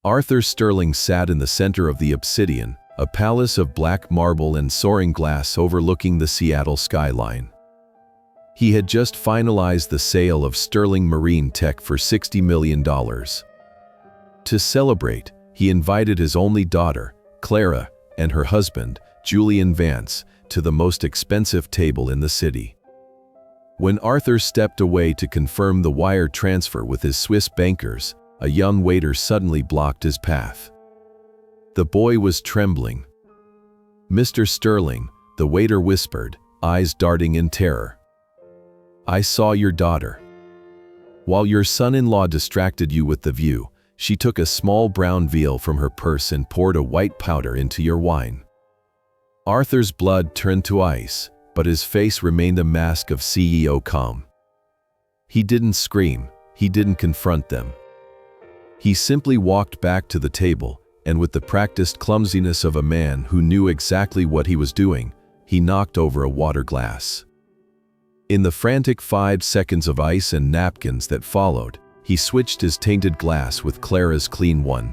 Arthur Sterling sat in the center of the Obsidian, a palace of black marble and soaring glass overlooking the Seattle skyline. He had just finalized the sale of Sterling Marine Tech for $60 million. To celebrate, he invited his only daughter, Clara, and her husband, Julian Vance, to the most expensive table in the city. When Arthur stepped away to confirm the wire transfer with his Swiss bankers, a young waiter suddenly blocked his path. The boy was trembling. "Mr. Sterling," the waiter whispered, eyes darting in terror. "I saw your daughter. While your son-in-law distracted you with the view, she took a small brown vial from her purse and poured a white powder into your wine." Arthur's blood turned to ice, but his face remained a mask of CEO calm. He didn't scream, he didn't confront them. He simply walked back to the table, and with the practiced clumsiness of a man who knew exactly what he was doing, he knocked over a water glass. In the frantic 5 seconds of ice and napkins that followed, he switched his tainted glass with Clara's clean one.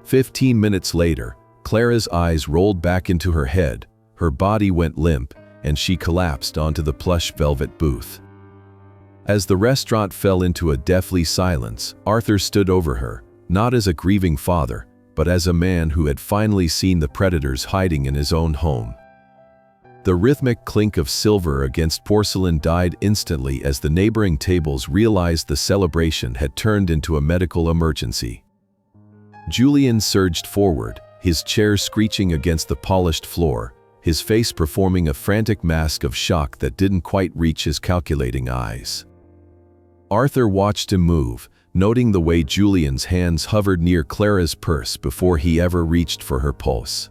15 minutes later, Clara's eyes rolled back into her head, her body went limp, and she collapsed onto the plush velvet booth. As the restaurant fell into a deathly silence, Arthur stood over her, not as a grieving father, but as a man who had finally seen the predators hiding in his own home. The rhythmic clink of silver against porcelain died instantly as the neighboring tables realized the celebration had turned into a medical emergency. Julian surged forward, his chair screeching against the polished floor, his face performing a frantic mask of shock that didn't quite reach his calculating eyes. Arthur watched him move, noting the way Julian's hands hovered near Clara's purse before he ever reached for her pulse.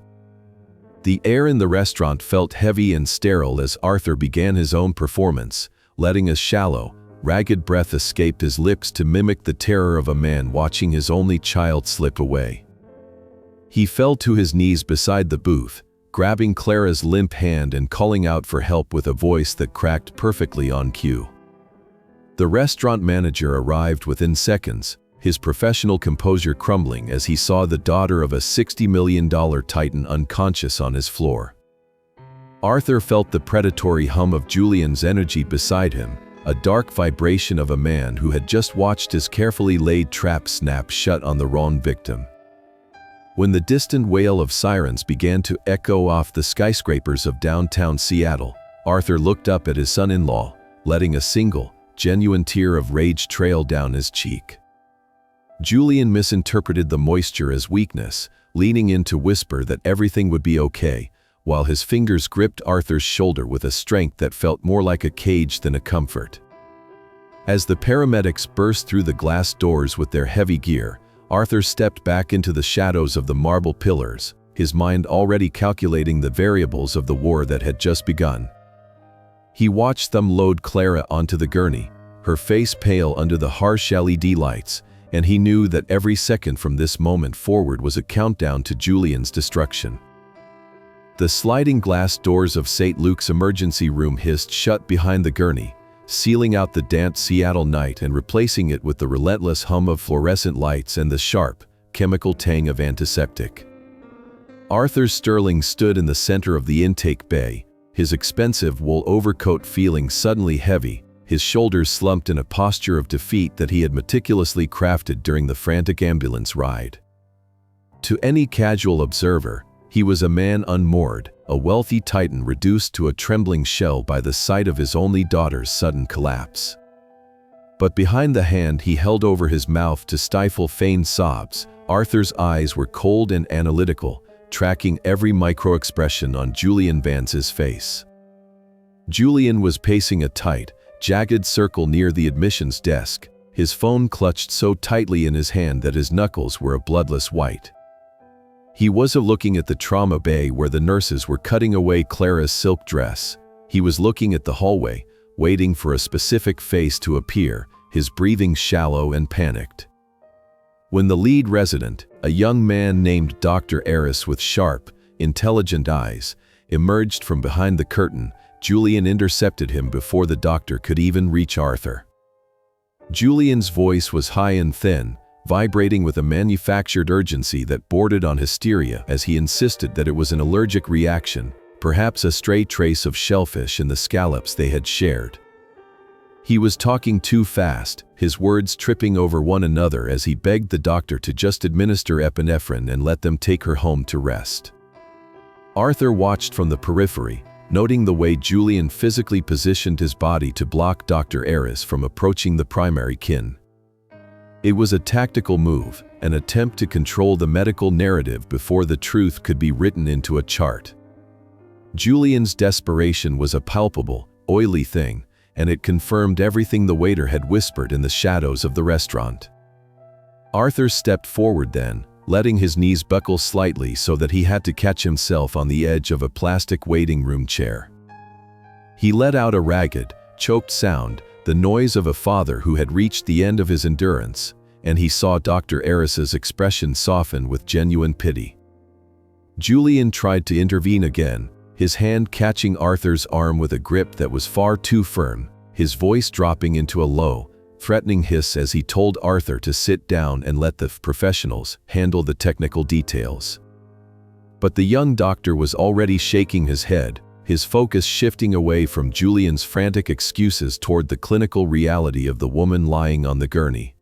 The air in the restaurant felt heavy and sterile as Arthur began his own performance, letting a shallow, ragged breath escape his lips to mimic the terror of a man watching his only child slip away. He fell to his knees beside the booth, grabbing Clara's limp hand and calling out for help with a voice that cracked perfectly on cue. The restaurant manager arrived within seconds, his professional composure crumbling as he saw the daughter of a $60 million titan unconscious on his floor. Arthur felt the predatory hum of Julian's energy beside him, a dark vibration of a man who had just watched his carefully laid trap snap shut on the wrong victim. When the distant wail of sirens began to echo off the skyscrapers of downtown Seattle, Arthur looked up at his son-in-law, letting a single, genuine tear of rage trail down his cheek. Julian misinterpreted the moisture as weakness, leaning in to whisper that everything would be okay, while his fingers gripped Arthur's shoulder with a strength that felt more like a cage than a comfort. As the paramedics burst through the glass doors with their heavy gear, Arthur stepped back into the shadows of the marble pillars, his mind already calculating the variables of the war that had just begun. He watched them load Clara onto the gurney, her face pale under the harsh LED lights, and he knew that every second from this moment forward was a countdown to Julian's destruction. The sliding glass doors of St. Luke's emergency room hissed shut behind the gurney, sealing out the damp Seattle night and replacing it with the relentless hum of fluorescent lights and the sharp, chemical tang of antiseptic. Arthur Sterling stood in the center of the intake bay, his expensive wool overcoat feeling suddenly heavy, his shoulders slumped in a posture of defeat that he had meticulously crafted during the frantic ambulance ride. To any casual observer, he was a man unmoored, a wealthy titan reduced to a trembling shell by the sight of his only daughter's sudden collapse. But behind the hand he held over his mouth to stifle feigned sobs, Arthur's eyes were cold and analytical, tracking every micro-expression on Julian Vance's face. Julian was pacing a tight, jagged circle near the admissions desk, his phone clutched so tightly in his hand that his knuckles were a bloodless white. He wasn't looking at the trauma bay where the nurses were cutting away Clara's silk dress. He was looking at the hallway, waiting for a specific face to appear, his breathing shallow and panicked. When the lead resident, a young man named Dr. Eris with sharp, intelligent eyes, emerged from behind the curtain, Julian intercepted him before the doctor could even reach Arthur. Julian's voice was high and thin, vibrating with a manufactured urgency that bordered on hysteria as he insisted that it was an allergic reaction, perhaps a stray trace of shellfish in the scallops they had shared. He was talking too fast, his words tripping over one another as he begged the doctor to just administer epinephrine and let them take her home to rest. Arthur watched from the periphery, noting the way Julian physically positioned his body to block Dr. Eris from approaching the primary kin. It was a tactical move, an attempt to control the medical narrative before the truth could be written into a chart. Julian's desperation was a palpable, oily thing, and it confirmed everything the waiter had whispered in the shadows of the restaurant. Arthur stepped forward then, letting his knees buckle slightly so that he had to catch himself on the edge of a plastic waiting room chair. He let out a ragged, choked sound, the noise of a father who had reached the end of his endurance, and he saw Dr. Eris's expression soften with genuine pity. Julian tried to intervene again, his hand catching Arthur's arm with a grip that was far too firm, his voice dropping into a low, threatening hiss as he told Arthur to sit down and let the professionals handle the technical details. But the young doctor was already shaking his head, his focus shifting away from Julian's frantic excuses toward the clinical reality of the woman lying on the gurney.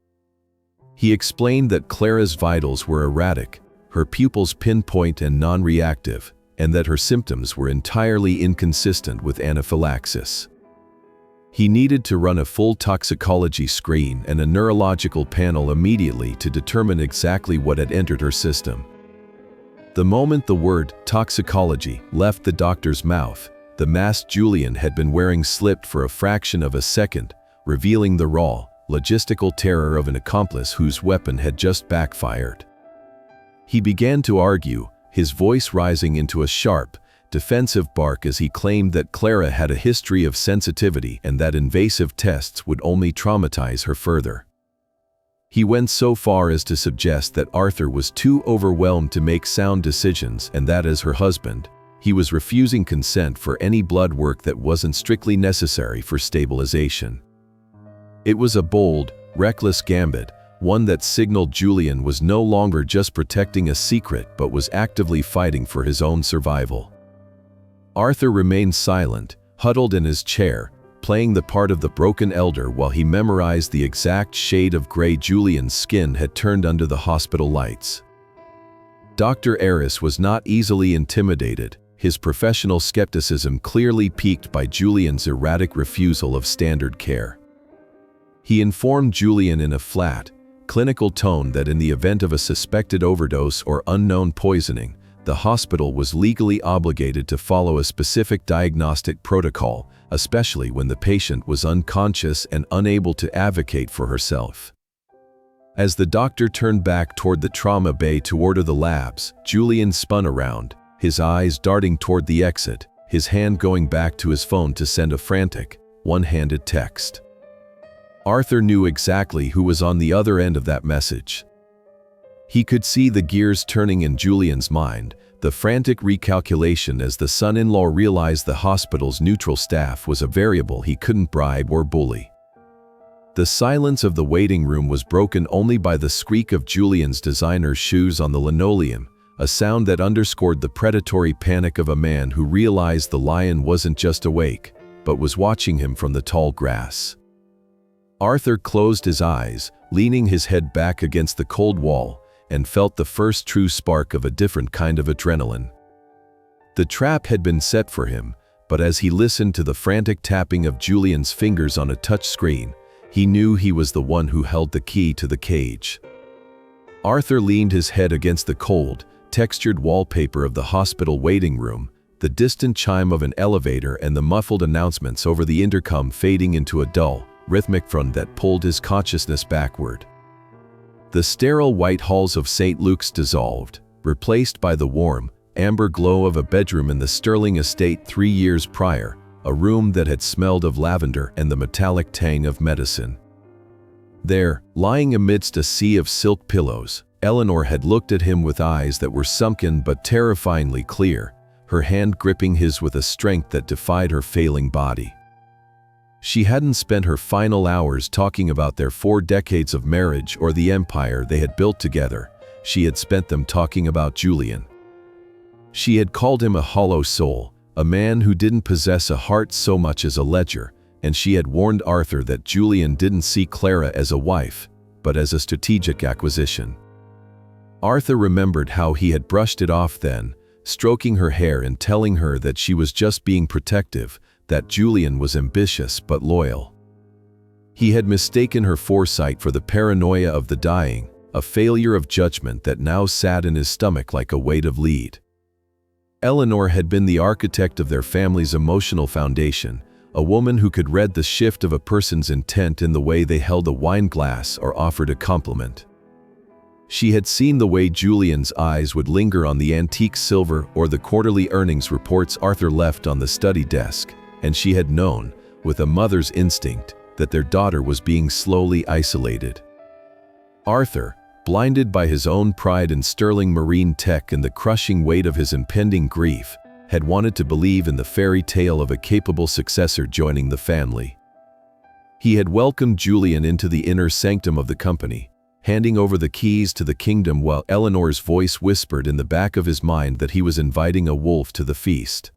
He explained that Clara's vitals were erratic, her pupils pinpoint and non-reactive, and that her symptoms were entirely inconsistent with anaphylaxis. He needed to run a full toxicology screen and a neurological panel immediately to determine exactly what had entered her system. The moment the word toxicology left the doctor's mouth, the mask Julian had been wearing slipped for a fraction of a second, revealing the raw, logistical terror of an accomplice whose weapon had just backfired. He began to argue, his voice rising into a sharp, defensive bark as he claimed that Clara had a history of sensitivity and that invasive tests would only traumatize her further. He went so far as to suggest that Arthur was too overwhelmed to make sound decisions and that as her husband, he was refusing consent for any blood work that wasn't strictly necessary for stabilization. It was a bold, reckless gambit, one that signaled Julian was no longer just protecting a secret but was actively fighting for his own survival. Arthur remained silent, huddled in his chair, playing the part of the broken elder while he memorized the exact shade of gray Julian's skin had turned under the hospital lights. Dr. Eris was not easily intimidated, his professional skepticism clearly piqued by Julian's erratic refusal of standard care. He informed Julian in a flat, clinical tone that in the event of a suspected overdose or unknown poisoning, the hospital was legally obligated to follow a specific diagnostic protocol, especially when the patient was unconscious and unable to advocate for herself. As the doctor turned back toward the trauma bay to order the labs, Julian spun around, his eyes darting toward the exit, his hand going back to his phone to send a frantic, one-handed text. Arthur knew exactly who was on the other end of that message. He could see the gears turning in Julian's mind, the frantic recalculation as the son-in-law realized the hospital's neutral staff was a variable he couldn't bribe or bully. The silence of the waiting room was broken only by the squeak of Julian's designer shoes on the linoleum, a sound that underscored the predatory panic of a man who realized the lion wasn't just awake, but was watching him from the tall grass. Arthur closed his eyes, leaning his head back against the cold wall, and felt the first true spark of a different kind of adrenaline. The trap had been set for him, but as he listened to the frantic tapping of Julian's fingers on a touch screen, he knew he was the one who held the key to the cage. Arthur leaned his head against the cold, textured wallpaper of the hospital waiting room, the distant chime of an elevator and the muffled announcements over the intercom fading into a dull, rhythmic front that pulled his consciousness backward. The sterile white halls of St. Luke's dissolved, replaced by the warm, amber glow of a bedroom in the Sterling estate 3 years prior, a room that had smelled of lavender and the metallic tang of medicine. There, lying amidst a sea of silk pillows, Eleanor had looked at him with eyes that were sunken but terrifyingly clear, her hand gripping his with a strength that defied her failing body. She hadn't spent her final hours talking about their 4 decades of marriage or the empire they had built together. She had spent them talking about Julian. She had called him a hollow soul, a man who didn't possess a heart so much as a ledger, and she had warned Arthur that Julian didn't see Clara as a wife, but as a strategic acquisition. Arthur remembered how he had brushed it off then, stroking her hair and telling her that she was just being protective, that Julian was ambitious but loyal. He had mistaken her foresight for the paranoia of the dying, a failure of judgment that now sat in his stomach like a weight of lead. Eleanor had been the architect of their family's emotional foundation, a woman who could read the shift of a person's intent in the way they held a wine glass or offered a compliment. She had seen the way Julian's eyes would linger on the antique silver or the quarterly earnings reports Arthur left on the study desk, and she had known, with a mother's instinct, that their daughter was being slowly isolated. Arthur, blinded by his own pride in sterling marine tech and the crushing weight of his impending grief, had wanted to believe in the fairy tale of a capable successor joining the family. He had welcomed Julian into the inner sanctum of the company, handing over the keys to the kingdom while Eleanor's voice whispered in the back of his mind that he was inviting a wolf to the feast.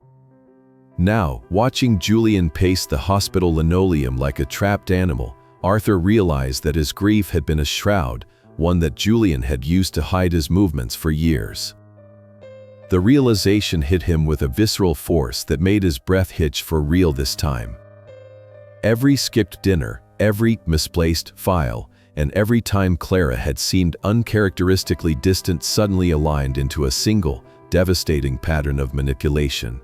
Now, watching Julian pace the hospital linoleum like a trapped animal, Arthur realized that his grief had been a shroud, one that Julian had used to hide his movements for years. The realization hit him with a visceral force that made his breath hitch for real this time. Every skipped dinner, every misplaced file, and every time Clara had seemed uncharacteristically distant suddenly aligned into a single, devastating pattern of manipulation.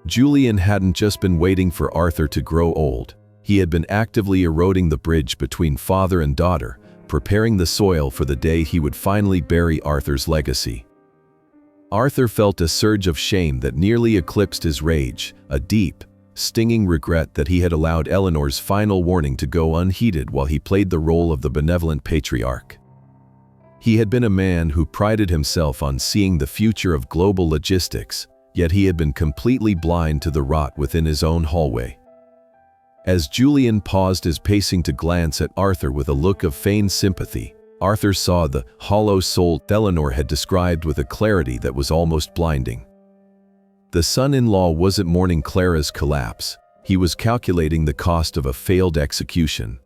Julian hadn't just been waiting for Arthur to grow old. He had been actively eroding the bridge between father and daughter, preparing the soil for the day he would finally bury Arthur's legacy. Arthur felt a surge of shame that nearly eclipsed his rage, a deep, stinging regret that he had allowed Eleanor's final warning to go unheeded while he played the role of the benevolent patriarch. He had been a man who prided himself on seeing the future of global logistics, yet he had been completely blind to the rot within his own hallway. As Julian paused his pacing to glance at Arthur with a look of feigned sympathy, Arthur saw the hollow soul Eleanor had described with a clarity that was almost blinding. The son-in-law wasn't mourning Clara's collapse, he was calculating the cost of a failed execution.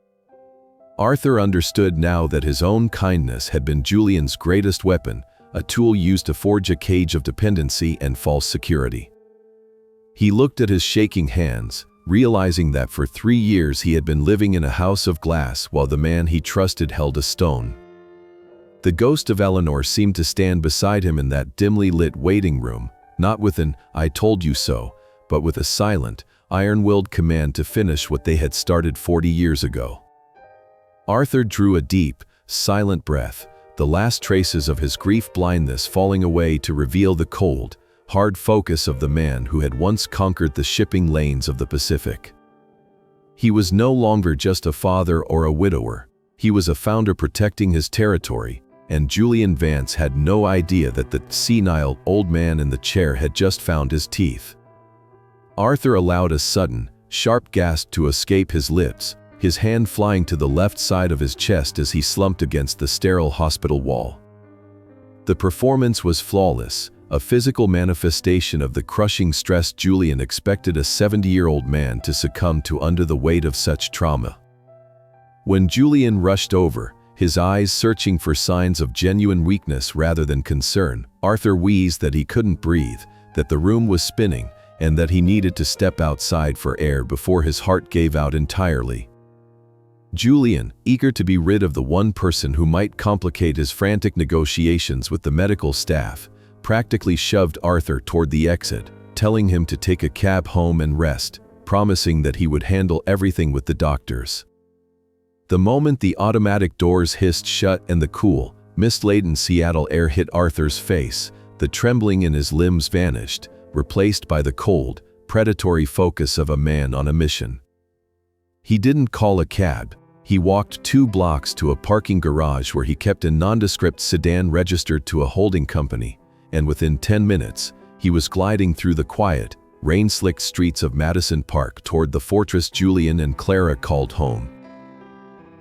Arthur understood now that his own kindness had been Julian's greatest weapon, a tool used to forge a cage of dependency and false security. He looked at his shaking hands, realizing that for 3 years he had been living in a house of glass while the man he trusted held a stone. The ghost of Eleanor seemed to stand beside him in that dimly lit waiting room, not with an "I told you so," but with a silent, iron-willed command to finish what they had started 40 years ago. Arthur drew a deep, silent breath, the last traces of his grief blindness falling away to reveal the cold, hard focus of the man who had once conquered the shipping lanes of the Pacific. He was no longer just a father or a widower, he was a founder protecting his territory, and Julian Vance had no idea that the senile old man in the chair had just found his teeth. Arthur allowed a sudden, sharp gasp to escape his lips, his hand flying to the left side of his chest as he slumped against the sterile hospital wall. The performance was flawless, a physical manifestation of the crushing stress Julian expected a 70-year-old man to succumb to under the weight of such trauma. When Julian rushed over, his eyes searching for signs of genuine weakness rather than concern, Arthur wheezed that he couldn't breathe, that the room was spinning, and that he needed to step outside for air before his heart gave out entirely. Julian, eager to be rid of the one person who might complicate his frantic negotiations with the medical staff, practically shoved Arthur toward the exit, telling him to take a cab home and rest, promising that he would handle everything with the doctors. The moment the automatic doors hissed shut and the cool, mist-laden Seattle air hit Arthur's face, the trembling in his limbs vanished, replaced by the cold, predatory focus of a man on a mission. He didn't call a cab. He walked 2 blocks to a parking garage where he kept a nondescript sedan registered to a holding company, and within 10 minutes, he was gliding through the quiet, rain-slicked streets of Madison Park toward the fortress Julian and Clara called home.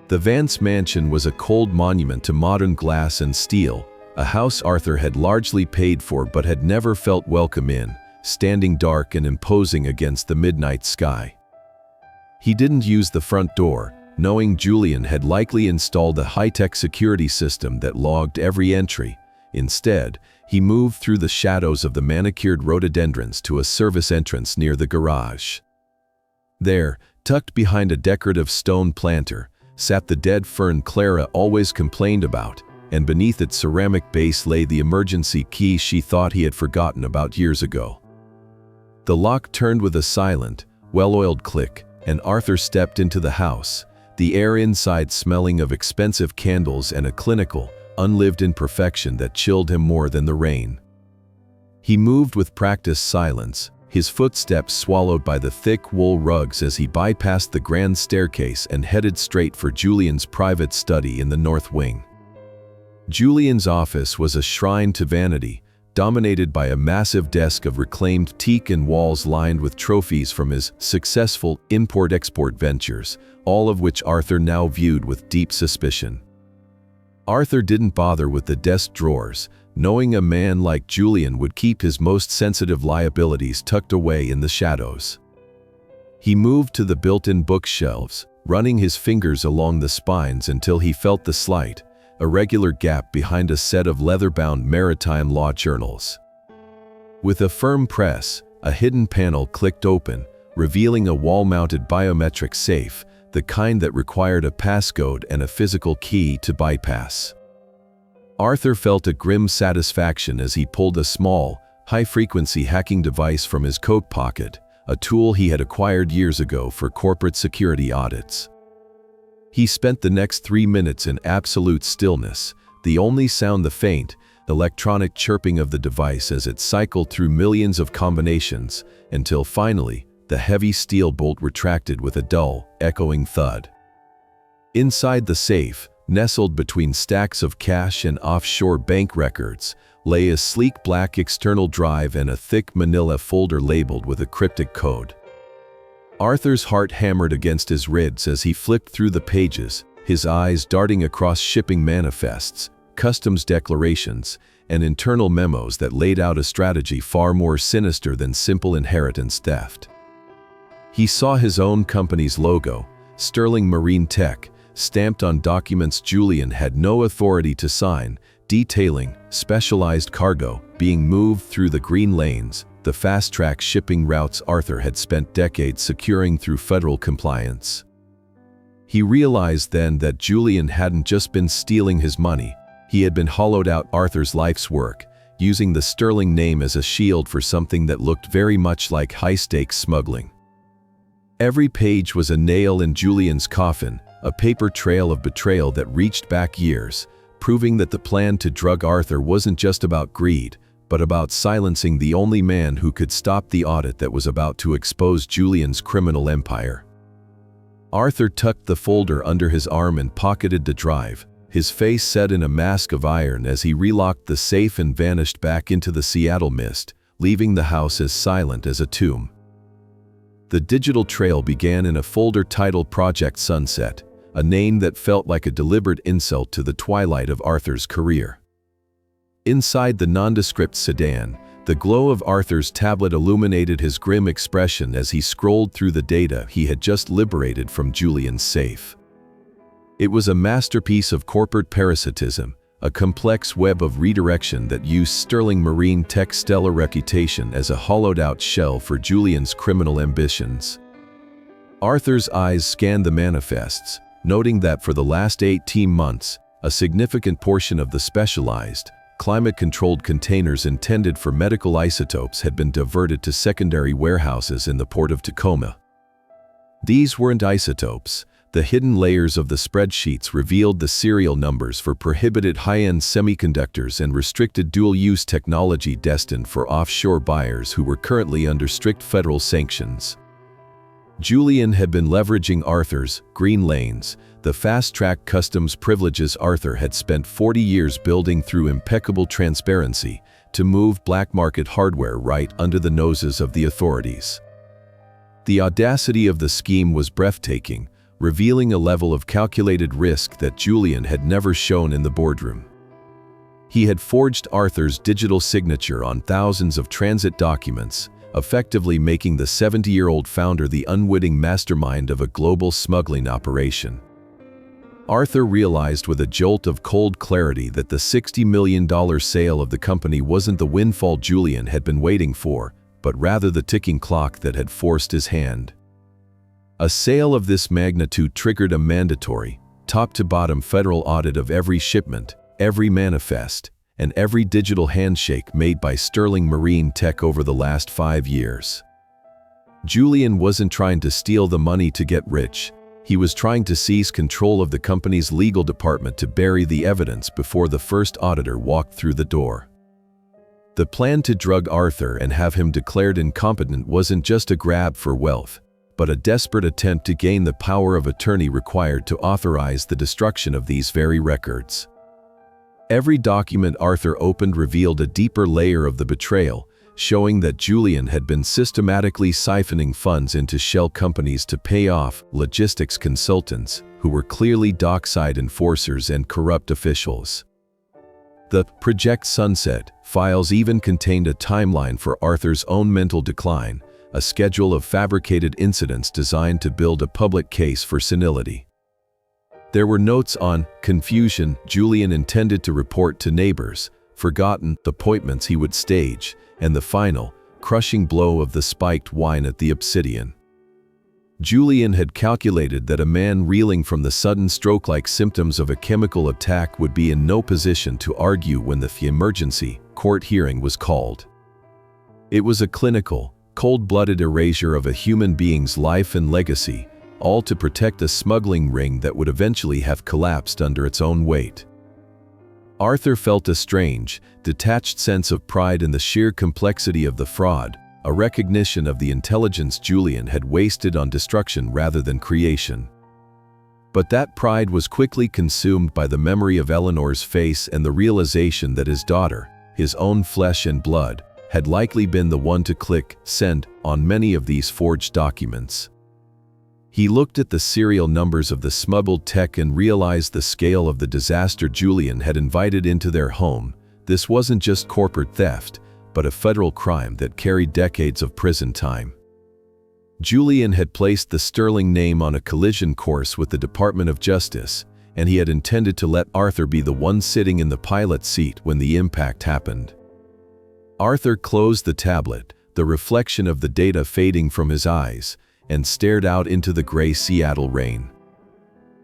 The Vance mansion was a cold monument to modern glass and steel, a house Arthur had largely paid for but had never felt welcome in, standing dark and imposing against the midnight sky. He didn't use the front door, knowing Julian had likely installed a high-tech security system that logged every entry. Instead, he moved through the shadows of the manicured rhododendrons to a service entrance near the garage. There, tucked behind a decorative stone planter, sat the dead fern Clara always complained about, and beneath its ceramic base lay the emergency key she thought he had forgotten about years ago. The lock turned with a silent, well-oiled click, and Arthur stepped into the house, the air inside smelling of expensive candles and a clinical, unlived imperfection that chilled him more than the rain. He moved with practiced silence, his footsteps swallowed by the thick wool rugs as he bypassed the grand staircase and headed straight for Julian's private study in the north wing. Julian's office was a shrine to vanity, dominated by a massive desk of reclaimed teak and walls lined with trophies from his successful import-export ventures, all of which Arthur now viewed with deep suspicion. Arthur didn't bother with the desk drawers, knowing a man like Julian would keep his most sensitive liabilities tucked away in the shadows. He moved to the built-in bookshelves, running his fingers along the spines until he felt the slight, irregular gap behind a set of leather-bound maritime law journals. With a firm press, a hidden panel clicked open, revealing a wall-mounted biometric safe, the kind that required a passcode and a physical key to bypass. Arthur felt a grim satisfaction as he pulled a small, high-frequency hacking device from his coat pocket, a tool he had acquired years ago for corporate security audits. He spent the next 3 minutes in absolute stillness, the only sound the faint, electronic chirping of the device as it cycled through millions of combinations, until finally, the heavy steel bolt retracted with a dull, echoing thud. Inside the safe, nestled between stacks of cash and offshore bank records, lay a sleek black external drive and a thick manila folder labeled with a cryptic code. Arthur's heart hammered against his ribs as he flipped through the pages, his eyes darting across shipping manifests, customs declarations, and internal memos that laid out a strategy far more sinister than simple inheritance theft. He saw his own company's logo, Sterling Marine Tech, stamped on documents Julian had no authority to sign, detailing specialized cargo being moved through the green lanes, the fast-track shipping routes Arthur had spent decades securing through federal compliance. He realized then that Julian hadn't just been stealing his money, he had been hollowed out Arthur's life's work, using the Sterling name as a shield for something that looked very much like high-stakes smuggling. Every page was a nail in Julian's coffin, a paper trail of betrayal that reached back years, proving that the plan to drug Arthur wasn't just about greed, but about silencing the only man who could stop the audit that was about to expose Julian's criminal empire. Arthur tucked the folder under his arm and pocketed the drive, his face set in a mask of iron as he relocked the safe and vanished back into the Seattle mist, leaving the house as silent as a tomb. The digital trail began in a folder titled Project Sunset, a name that felt like a deliberate insult to the twilight of Arthur's career. Inside the nondescript sedan, the glow of Arthur's tablet illuminated his grim expression as he scrolled through the data he had just liberated from Julian's safe. It was a masterpiece of corporate parasitism, a complex web of redirection that used Sterling Marine Tech's stellar reputation as a hollowed-out shell for Julian's criminal ambitions. Arthur's eyes scanned the manifests, noting that for the last 18 months, a significant portion of the specialized, climate-controlled containers intended for medical isotopes had been diverted to secondary warehouses in the port of Tacoma. These weren't isotopes. The hidden layers of the spreadsheets revealed the serial numbers for prohibited high-end semiconductors and restricted dual-use technology destined for offshore buyers who were currently under strict federal sanctions. Julian had been leveraging Arthur's green lanes, the fast-track customs privileges Arthur had spent 40 years building through impeccable transparency, to move black market hardware right under the noses of the authorities. The audacity of the scheme was breathtaking, revealing a level of calculated risk that Julian had never shown in the boardroom. He had forged Arthur's digital signature on thousands of transit documents, effectively making the 70-year-old founder the unwitting mastermind of a global smuggling operation. Arthur realized with a jolt of cold clarity that the $60 million sale of the company wasn't the windfall Julian had been waiting for, but rather the ticking clock that had forced his hand. A sale of this magnitude triggered a mandatory, top-to-bottom federal audit of every shipment, every manifest, and every digital handshake made by Sterling Marine Tech over the last 5 years. Julian wasn't trying to steal the money to get rich. He was trying to seize control of the company's legal department to bury the evidence before the first auditor walked through the door. The plan to drug Arthur and have him declared incompetent wasn't just a grab for wealth, but a desperate attempt to gain the power of attorney required to authorize the destruction of these very records. Every document Arthur opened revealed a deeper layer of the betrayal, showing that Julian had been systematically siphoning funds into shell companies to pay off logistics consultants who were clearly dockside enforcers and corrupt officials. The Project Sunset files even contained a timeline for Arthur's own mental decline, a schedule of fabricated incidents designed to build a public case for senility. There were notes on confusion Julian intended to report to neighbors, forgotten appointments he would stage, and the final, crushing blow of the spiked wine at the Obsidian. Julian had calculated that a man reeling from the sudden stroke-like symptoms of a chemical attack would be in no position to argue when the emergency court hearing was called. It was a clinical, cold-blooded erasure of a human being's life and legacy, all to protect a smuggling ring that would eventually have collapsed under its own weight. Arthur felt a strange, detached sense of pride in the sheer complexity of the fraud, a recognition of the intelligence Julian had wasted on destruction rather than creation. But that pride was quickly consumed by the memory of Eleanor's face and the realization that his daughter, his own flesh and blood, had likely been the one to click send on many of these forged documents. He looked at the serial numbers of the smuggled tech and realized the scale of the disaster Julian had invited into their home. This wasn't just corporate theft, but a federal crime that carried decades of prison time. Julian had placed the Sterling name on a collision course with the Department of Justice, and he had intended to let Arthur be the one sitting in the pilot seat when the impact happened. Arthur closed the tablet, the reflection of the data fading from his eyes, and stared out into the gray Seattle rain.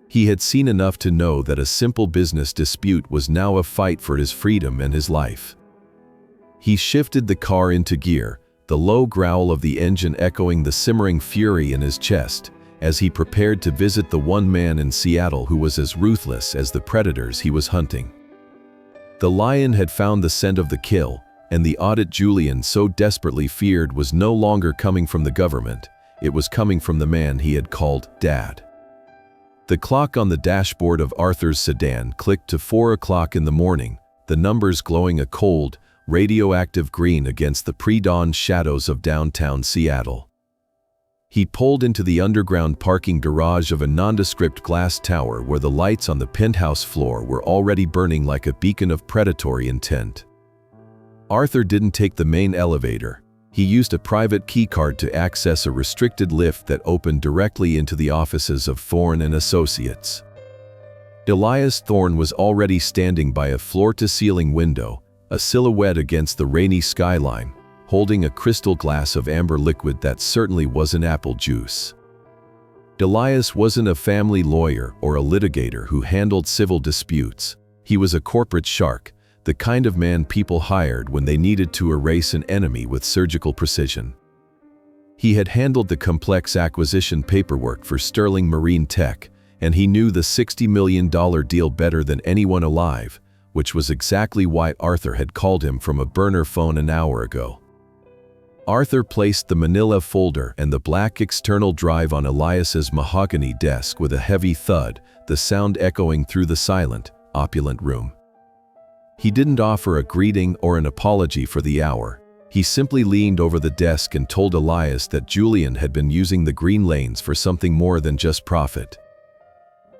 He had seen enough to know that a simple business dispute was now a fight for his freedom and his life. He shifted the car into gear, the low growl of the engine echoing the simmering fury in his chest, as he prepared to visit the one man in Seattle who was as ruthless as the predators he was hunting. The lion had found the scent of the kill, and the audit Julian so desperately feared was no longer coming from the government. It was coming from the man he had called Dad. The clock on the dashboard of Arthur's sedan clicked to 4 o'clock in the morning, the numbers glowing a cold, radioactive green against the pre-dawn shadows of downtown Seattle. He pulled into the underground parking garage of a nondescript glass tower where the lights on the penthouse floor were already burning like a beacon of predatory intent. Arthur didn't take the main elevator. He used a private keycard to access a restricted lift that opened directly into the offices of Thorne and Associates. Elias Thorne was already standing by a floor-to-ceiling window, a silhouette against the rainy skyline, holding a crystal glass of amber liquid that certainly wasn't apple juice. Elias wasn't a family lawyer or a litigator who handled civil disputes. He was a corporate shark, the kind of man people hired when they needed to erase an enemy with surgical precision. He had handled the complex acquisition paperwork for Sterling Marine Tech, and he knew the $60 million deal better than anyone alive, which was exactly why Arthur had called him from a burner phone an hour ago. Arthur placed the manila folder and the black external drive on Elias's mahogany desk with a heavy thud, the sound echoing through the silent, opulent room. He didn't offer a greeting or an apology for the hour. He simply leaned over the desk and told Elias that Julian had been using the green lanes for something more than just profit.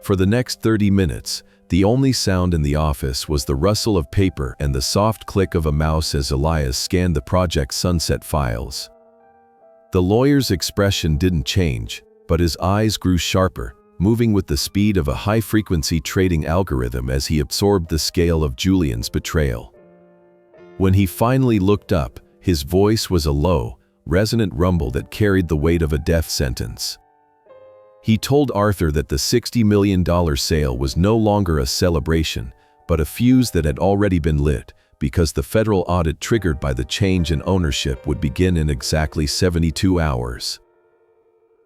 For the next 30 minutes, the only sound in the office was the rustle of paper and the soft click of a mouse as Elias scanned the project's sunset files. The lawyer's expression didn't change, but his eyes grew sharper, moving with the speed of a high-frequency trading algorithm as he absorbed the scale of Julian's betrayal. When he finally looked up, his voice was a low, resonant rumble that carried the weight of a death sentence. He told Arthur that the $60 million sale was no longer a celebration, but a fuse that had already been lit, because the federal audit triggered by the change in ownership would begin in exactly 72 hours.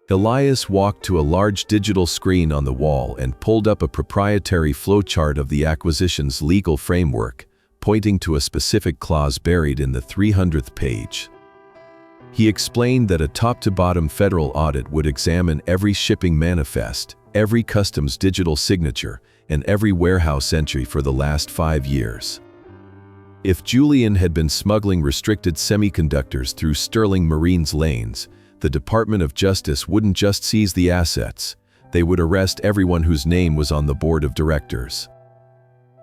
Elias walked to a large digital screen on the wall and pulled up a proprietary flowchart of the acquisition's legal framework, pointing to a specific clause buried in the 300th page. He explained that a top-to-bottom federal audit would examine every shipping manifest, every customs digital signature, and every warehouse entry for the last 5 years. If Julian had been smuggling restricted semiconductors through Sterling Marine's lanes, the Department of Justice wouldn't just seize the assets, they would arrest everyone whose name was on the board of directors.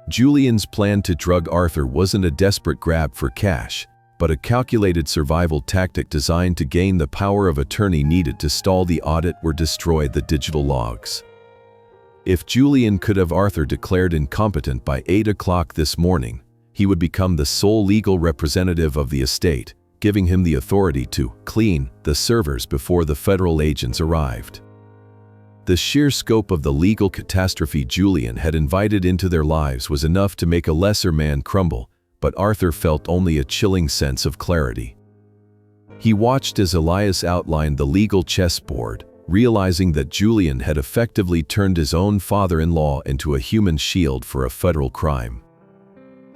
Julian's plan to drug Arthur wasn't a desperate grab for cash, but a calculated survival tactic designed to gain the power of attorney needed to stall the audit or destroy the digital logs. If Julian could have Arthur declared incompetent by 8 o'clock this morning, he would become the sole legal representative of the estate, giving him the authority to clean the servers before the federal agents arrived. The sheer scope of the legal catastrophe Julian had invited into their lives was enough to make a lesser man crumble, but Arthur felt only a chilling sense of clarity. He watched as Elias outlined the legal chessboard, realizing that Julian had effectively turned his own father-in-law into a human shield for a federal crime.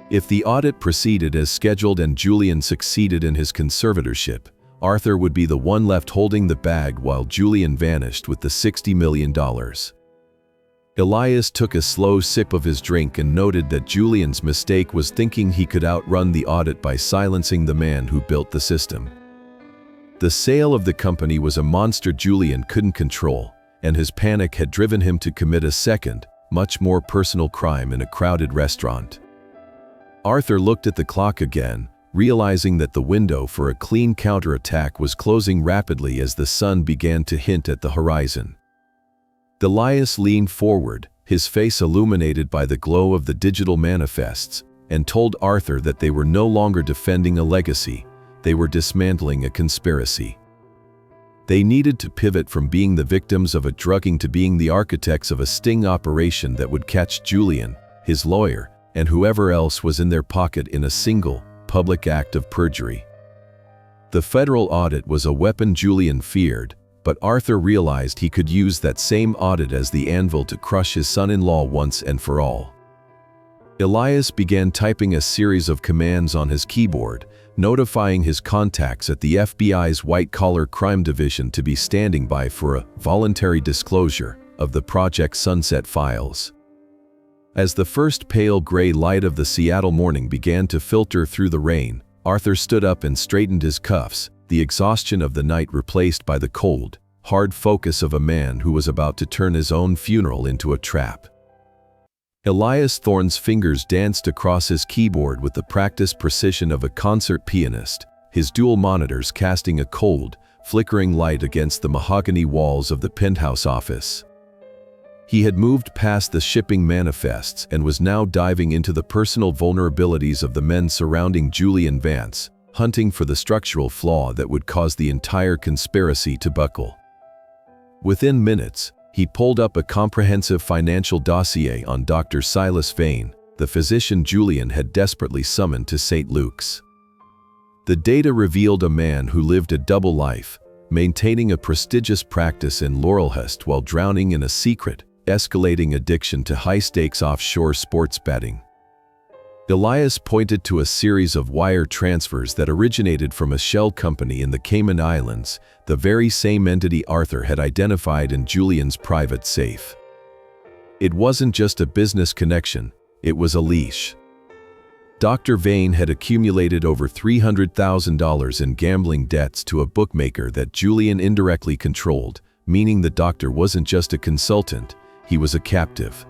If the audit proceeded as scheduled and Julian succeeded in his conservatorship, Arthur would be the one left holding the bag while Julian vanished with the $60 million. Elias took a slow sip of his drink and noted that Julian's mistake was thinking he could outrun the audit by silencing the man who built the system. The sale of the company was a monster Julian couldn't control, and his panic had driven him to commit a second, much more personal crime in a crowded restaurant. Arthur looked at the clock again, realizing that the window for a clean counterattack was closing rapidly as the sun began to hint at the horizon. Elias leaned forward, his face illuminated by the glow of the digital manifests, and told Arthur that they were no longer defending a legacy, they were dismantling a conspiracy. They needed to pivot from being the victims of a drugging to being the architects of a sting operation that would catch Julian, his lawyer, and whoever else was in their pocket in a single, public act of perjury. The federal audit was a weapon Julian feared, but Arthur realized he could use that same audit as the anvil to crush his son-in-law once and for all. Elias began typing a series of commands on his keyboard, notifying his contacts at the FBI's white-collar crime division to be standing by for a voluntary disclosure of the Project Sunset files. As the first pale gray light of the Seattle morning began to filter through the rain, Arthur stood up and straightened his cuffs, the exhaustion of the night replaced by the cold, hard focus of a man who was about to turn his own funeral into a trap. Elias Thorne's fingers danced across his keyboard with the practiced precision of a concert pianist, his dual monitors casting a cold, flickering light against the mahogany walls of the penthouse office. He had moved past the shipping manifests and was now diving into the personal vulnerabilities of the men surrounding Julian Vance, hunting for the structural flaw that would cause the entire conspiracy to buckle. Within minutes, he pulled up a comprehensive financial dossier on Dr. Silas Vane, the physician Julian had desperately summoned to St. Luke's. The data revealed a man who lived a double life, maintaining a prestigious practice in Laurelhurst while drowning in a secret, escalating addiction to high-stakes offshore sports betting. Elias pointed to a series of wire transfers that originated from a shell company in the Cayman Islands, the very same entity Arthur had identified in Julian's private safe. It wasn't just a business connection, it was a leash. Dr. Vane had accumulated over $300,000 in gambling debts to a bookmaker that Julian indirectly controlled, meaning the doctor wasn't just a consultant, he was a captive.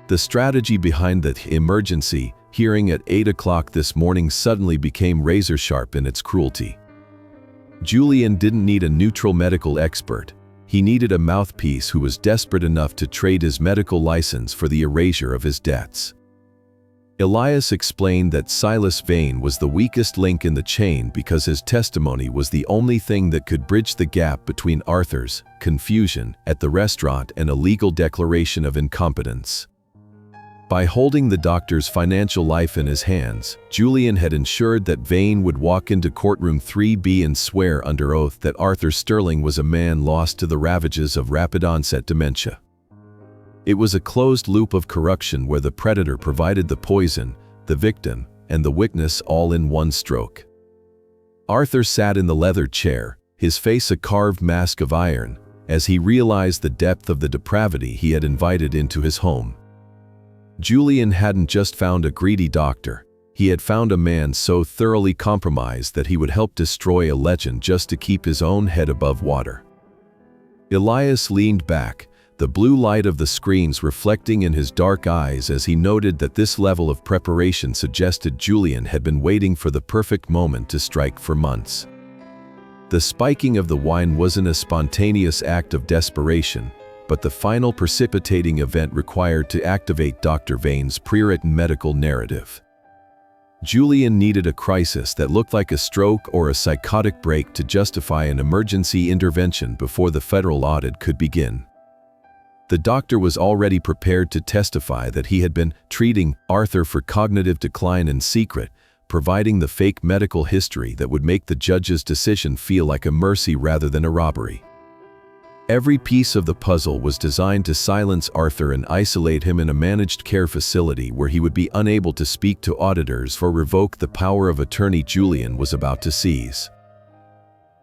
The strategy behind the emergency hearing at 8 o'clock this morning suddenly became razor-sharp in its cruelty. Julian didn't need a neutral medical expert. He needed a mouthpiece who was desperate enough to trade his medical license for the erasure of his debts. Elias explained that Silas Vane was the weakest link in the chain because his testimony was the only thing that could bridge the gap between Arthur's confusion at the restaurant and a legal declaration of incompetence. By holding the doctor's financial life in his hands, Julian had ensured that Vane would walk into courtroom 3B and swear under oath that Arthur Sterling was a man lost to the ravages of rapid-onset dementia. It was a closed loop of corruption where the predator provided the poison, the victim, and the witness all in one stroke. Arthur sat in the leather chair, his face a carved mask of iron, as he realized the depth of the depravity he had invited into his home. Julian hadn't just found a greedy doctor, he had found a man so thoroughly compromised that he would help destroy a legend just to keep his own head above water. Elias leaned back, the blue light of the screens reflecting in his dark eyes as he noted that this level of preparation suggested Julian had been waiting for the perfect moment to strike for months. The spiking of the wine wasn't a spontaneous act of desperation, but the final precipitating event required to activate Dr. Vane's pre-written medical narrative. Julian needed a crisis that looked like a stroke or a psychotic break to justify an emergency intervention before the federal audit could begin. The doctor was already prepared to testify that he had been treating Arthur for cognitive decline in secret, providing the fake medical history that would make the judge's decision feel like a mercy rather than a robbery. Every piece of the puzzle was designed to silence Arthur and isolate him in a managed care facility where he would be unable to speak to auditors or revoke the power of attorney Julian was about to seize.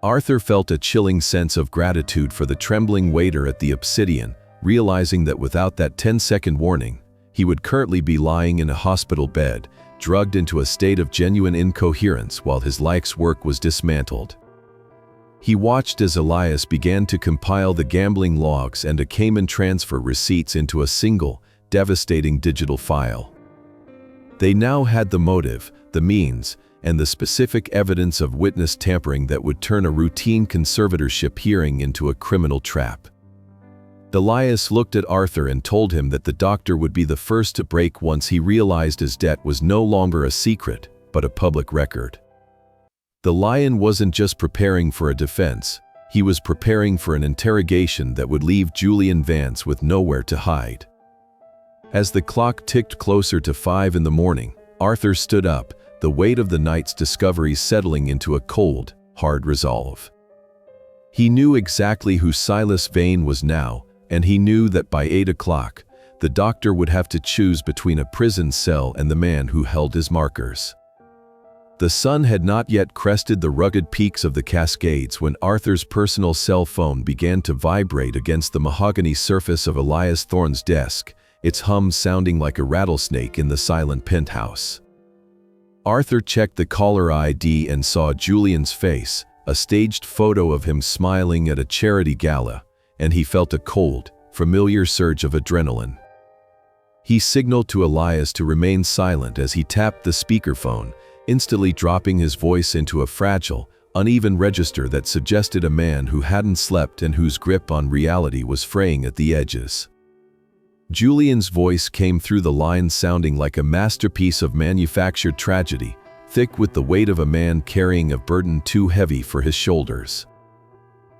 Arthur felt a chilling sense of gratitude for the trembling waiter at the Obsidian, realizing that without that 10-second warning, he would currently be lying in a hospital bed, drugged into a state of genuine incoherence while his life's work was dismantled. He watched as Elias began to compile the gambling logs and a Cayman transfer receipts into a single, devastating digital file. They now had the motive, the means, and the specific evidence of witness tampering that would turn a routine conservatorship hearing into a criminal trap. Elias looked at Arthur and told him that the doctor would be the first to break once he realized his debt was no longer a secret, but a public record. The lion wasn't just preparing for a defense, he was preparing for an interrogation that would leave Julian Vance with nowhere to hide. As the clock ticked closer to 5 in the morning, Arthur stood up, the weight of the night's discoveries settling into a cold, hard resolve. He knew exactly who Silas Vane was now, and he knew that by 8 o'clock, the doctor would have to choose between a prison cell and the man who held his markers. The sun had not yet crested the rugged peaks of the Cascades when Arthur's personal cell phone began to vibrate against the mahogany surface of Elias Thorne's desk, its hum sounding like a rattlesnake in the silent penthouse. Arthur checked the caller ID and saw Julian's face, a staged photo of him smiling at a charity gala, and he felt a cold, familiar surge of adrenaline. He signaled to Elias to remain silent as he tapped the speakerphone, instantly dropping his voice into a fragile, uneven register that suggested a man who hadn't slept and whose grip on reality was fraying at the edges. Julian's voice came through the line sounding like a masterpiece of manufactured tragedy, thick with the weight of a man carrying a burden too heavy for his shoulders.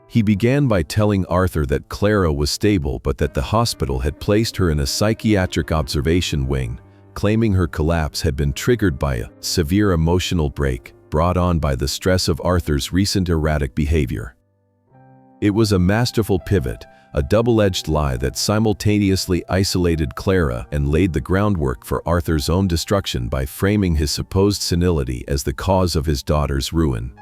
He began by telling Arthur that Clara was stable but that the hospital had placed her in a psychiatric observation wing, claiming her collapse had been triggered by a severe emotional break brought on by the stress of Arthur's recent erratic behavior. It was a masterful pivot, a double-edged lie that simultaneously isolated Clara and laid the groundwork for Arthur's own destruction by framing his supposed senility as the cause of his daughter's ruin.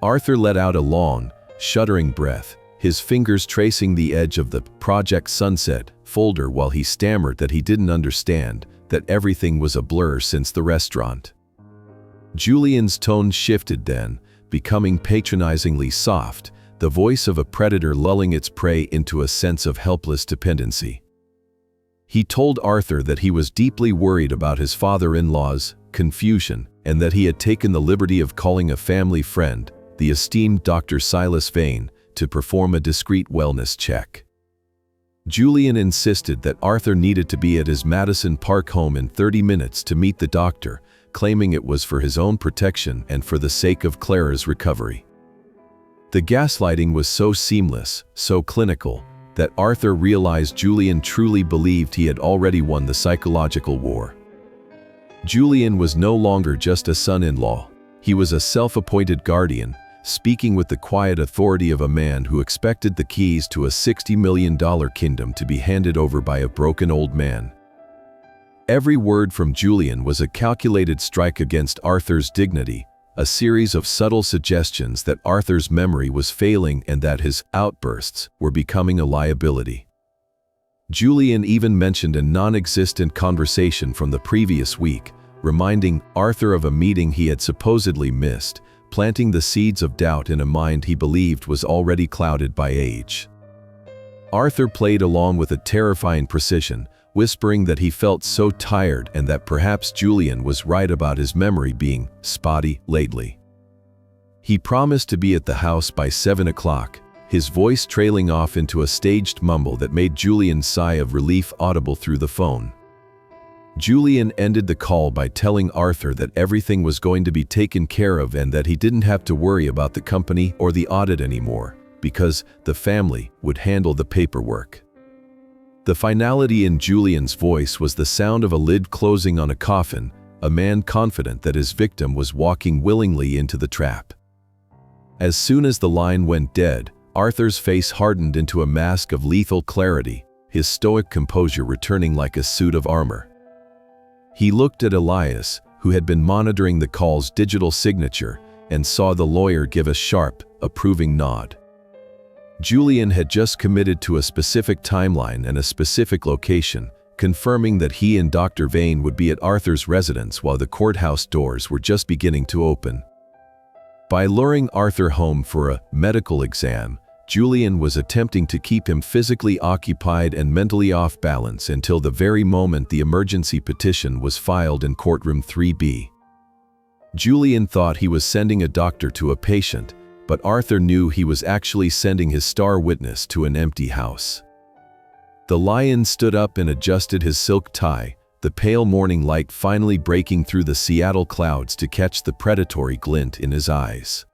Arthur let out a long, shuddering breath, his fingers tracing the edge of the Project Sunset folder while he stammered that he didn't understand, that everything was a blur since the restaurant. Julian's tone shifted then, becoming patronizingly soft, the voice of a predator lulling its prey into a sense of helpless dependency. He told Arthur that he was deeply worried about his father-in-law's confusion and that he had taken the liberty of calling a family friend, the esteemed Dr. Silas Vane, to perform a discreet wellness check. Julian insisted that Arthur needed to be at his Madison Park home in 30 minutes to meet the doctor, claiming it was for his own protection and for the sake of Clara's recovery. The gaslighting was so seamless, so clinical, that Arthur realized Julian truly believed he had already won the psychological war. Julian was no longer just a son-in-law. He was a self-appointed guardian, speaking with the quiet authority of a man who expected the keys to a $60 million kingdom to be handed over by a broken old man. Every word from Julian was a calculated strike against Arthur's dignity, a series of subtle suggestions that Arthur's memory was failing and that his outbursts were becoming a liability. Julian even mentioned a non-existent conversation from the previous week, reminding Arthur of a meeting he had supposedly missed, planting the seeds of doubt in a mind he believed was already clouded by age. Arthur played along with a terrifying precision, whispering that he felt so tired and that perhaps Julian was right about his memory being spotty lately. He promised to be at the house by 7 o'clock, his voice trailing off into a staged mumble that made Julian's sigh of relief audible through the phone. Julian ended the call by telling Arthur that everything was going to be taken care of and that he didn't have to worry about the company or the audit anymore, because the family would handle the paperwork. The finality in Julian's voice was the sound of a lid closing on a coffin, a man confident that his victim was walking willingly into the trap. As soon as the line went dead, Arthur's face hardened into a mask of lethal clarity, his stoic composure returning like a suit of armor. He looked at Elias, who had been monitoring the call's digital signature, and saw the lawyer give a sharp, approving nod. Julian had just committed to a specific timeline and a specific location, confirming that he and Dr. Vane would be at Arthur's residence while the courthouse doors were just beginning to open. By luring Arthur home for a medical exam, Julian was attempting to keep him physically occupied and mentally off balance until the very moment the emergency petition was filed in courtroom 3B. Julian thought he was sending a doctor to a patient, but Arthur knew he was actually sending his star witness to an empty house. The lion stood up and adjusted his silk tie, the pale morning light finally breaking through the Seattle clouds to catch the predatory glint in his eyes.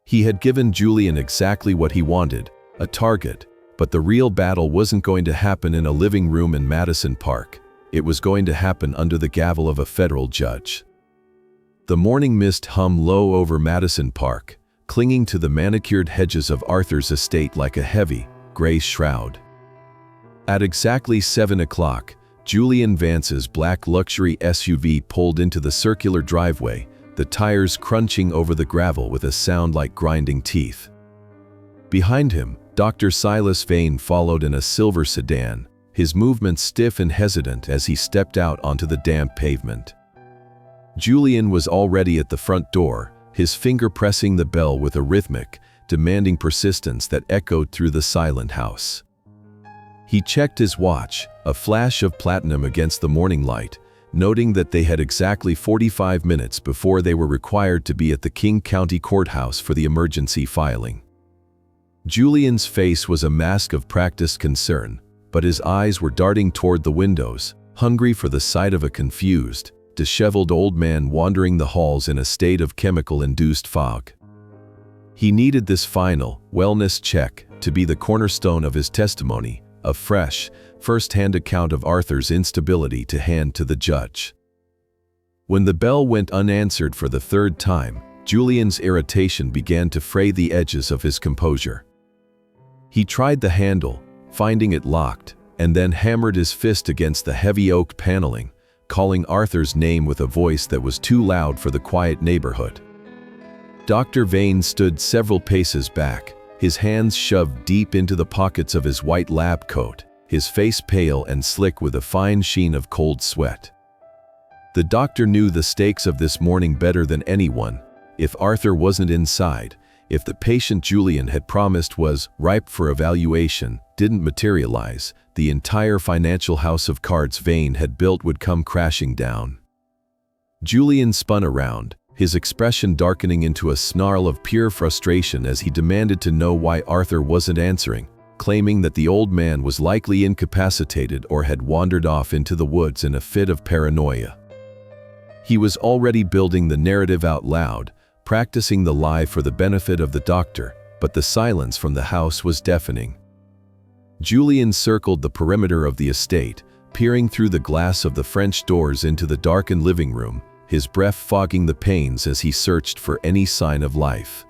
He had given Julian exactly what he wanted, a target, but the real battle wasn't going to happen in a living room in Madison Park. It was going to happen under the gavel of a federal judge. The morning mist hummed low over Madison Park, clinging to the manicured hedges of Arthur's estate like a heavy, gray shroud. At exactly 7 o'clock, Julian Vance's black luxury SUV pulled into the circular driveway, the tires crunching over the gravel with a sound like grinding teeth. Behind him, Dr. Silas Vane followed in a silver sedan, his movements stiff and hesitant as he stepped out onto the damp pavement. Julian was already at the front door, his finger pressing the bell with a rhythmic, demanding persistence that echoed through the silent house. He checked his watch, a flash of platinum against the morning light, noting that they had exactly 45 minutes before they were required to be at the King County Courthouse for the emergency filing. Julian's face was a mask of practiced concern, but his eyes were darting toward the windows, hungry for the sight of a confused, disheveled old man wandering the halls in a state of chemical-induced fog. He needed this final, wellness check to be the cornerstone of his testimony, a fresh, first-hand account of Arthur's instability to hand to the judge. When the bell went unanswered for the third time, Julian's irritation began to fray the edges of his composure. He tried the handle, finding it locked, and then hammered his fist against the heavy oak paneling, calling Arthur's name with a voice that was too loud for the quiet neighborhood. Dr. Vane stood several paces back, his hands shoved deep into the pockets of his white lab coat, his face pale and slick with a fine sheen of cold sweat. The doctor knew the stakes of this morning better than anyone. If Arthur wasn't inside, if the patient Julian had promised was ripe for evaluation didn't materialize, the entire financial house of cards Vane had built would come crashing down. Julian spun around, his expression darkening into a snarl of pure frustration as he demanded to know why Arthur wasn't answering, claiming that the old man was likely incapacitated or had wandered off into the woods in a fit of paranoia. He was already building the narrative out loud, practicing the lie for the benefit of the doctor, but the silence from the house was deafening. Julian circled the perimeter of the estate, peering through the glass of the French doors into the darkened living room, his breath fogging the panes as he searched for any sign of life.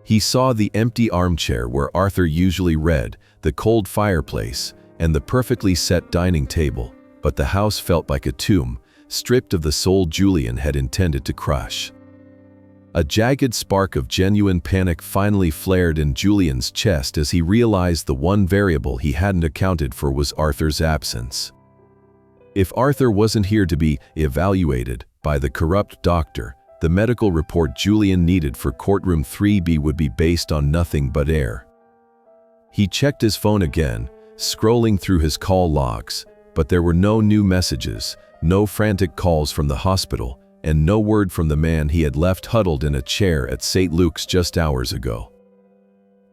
He saw the empty armchair where Arthur usually read, the cold fireplace, and the perfectly set dining table, but the house felt like a tomb, stripped of the soul Julian had intended to crush. A jagged spark of genuine panic finally flared in Julian's chest as he realized the one variable he hadn't accounted for was Arthur's absence. If Arthur wasn't here to be evaluated by the corrupt doctor, the medical report Julian needed for courtroom 3B would be based on nothing but air. He checked his phone again, scrolling through his call logs, but there were no new messages, no frantic calls from the hospital, and no word from the man he had left huddled in a chair at St. Luke's just hours ago.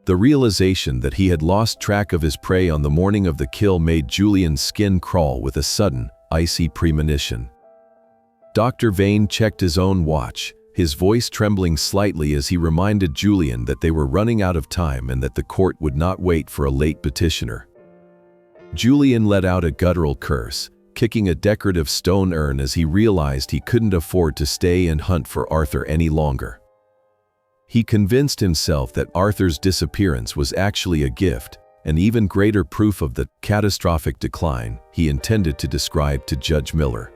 The realization that he had lost track of his prey on the morning of the kill made Julian's skin crawl with a sudden, icy premonition. Dr. Vane checked his own watch, his voice trembling slightly as he reminded Julian that they were running out of time and that the court would not wait for a late petitioner. Julian let out a guttural curse, kicking a decorative stone urn as he realized he couldn't afford to stay and hunt for Arthur any longer. He convinced himself that Arthur's disappearance was actually a gift, an even greater proof of the catastrophic decline he intended to describe to Judge Miller.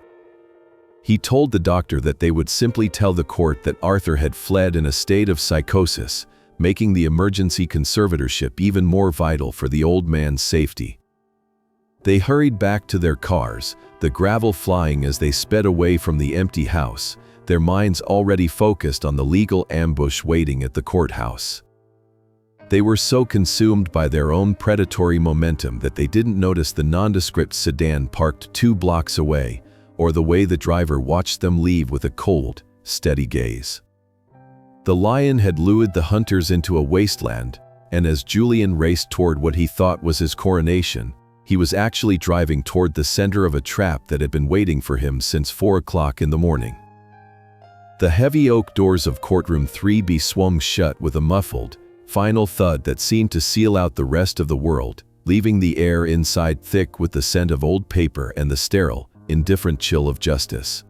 He told the doctor that they would simply tell the court that Arthur had fled in a state of psychosis, making the emergency conservatorship even more vital for the old man's safety. They hurried back to their cars, the gravel flying as they sped away from the empty house, their minds already focused on the legal ambush waiting at the courthouse. They were so consumed by their own predatory momentum that they didn't notice the nondescript sedan parked 2 blocks away, or the way the driver watched them leave with a cold, steady gaze. The lion had lured the hunters into a wasteland, and as Julian raced toward what he thought was his coronation, he was actually driving toward the center of a trap that had been waiting for him since 4 o'clock in the morning. The heavy oak doors of courtroom 3B swung shut with a muffled, final thud that seemed to seal out the rest of the world, leaving the air inside thick with the scent of old paper and the sterile, indifferent chill of justice.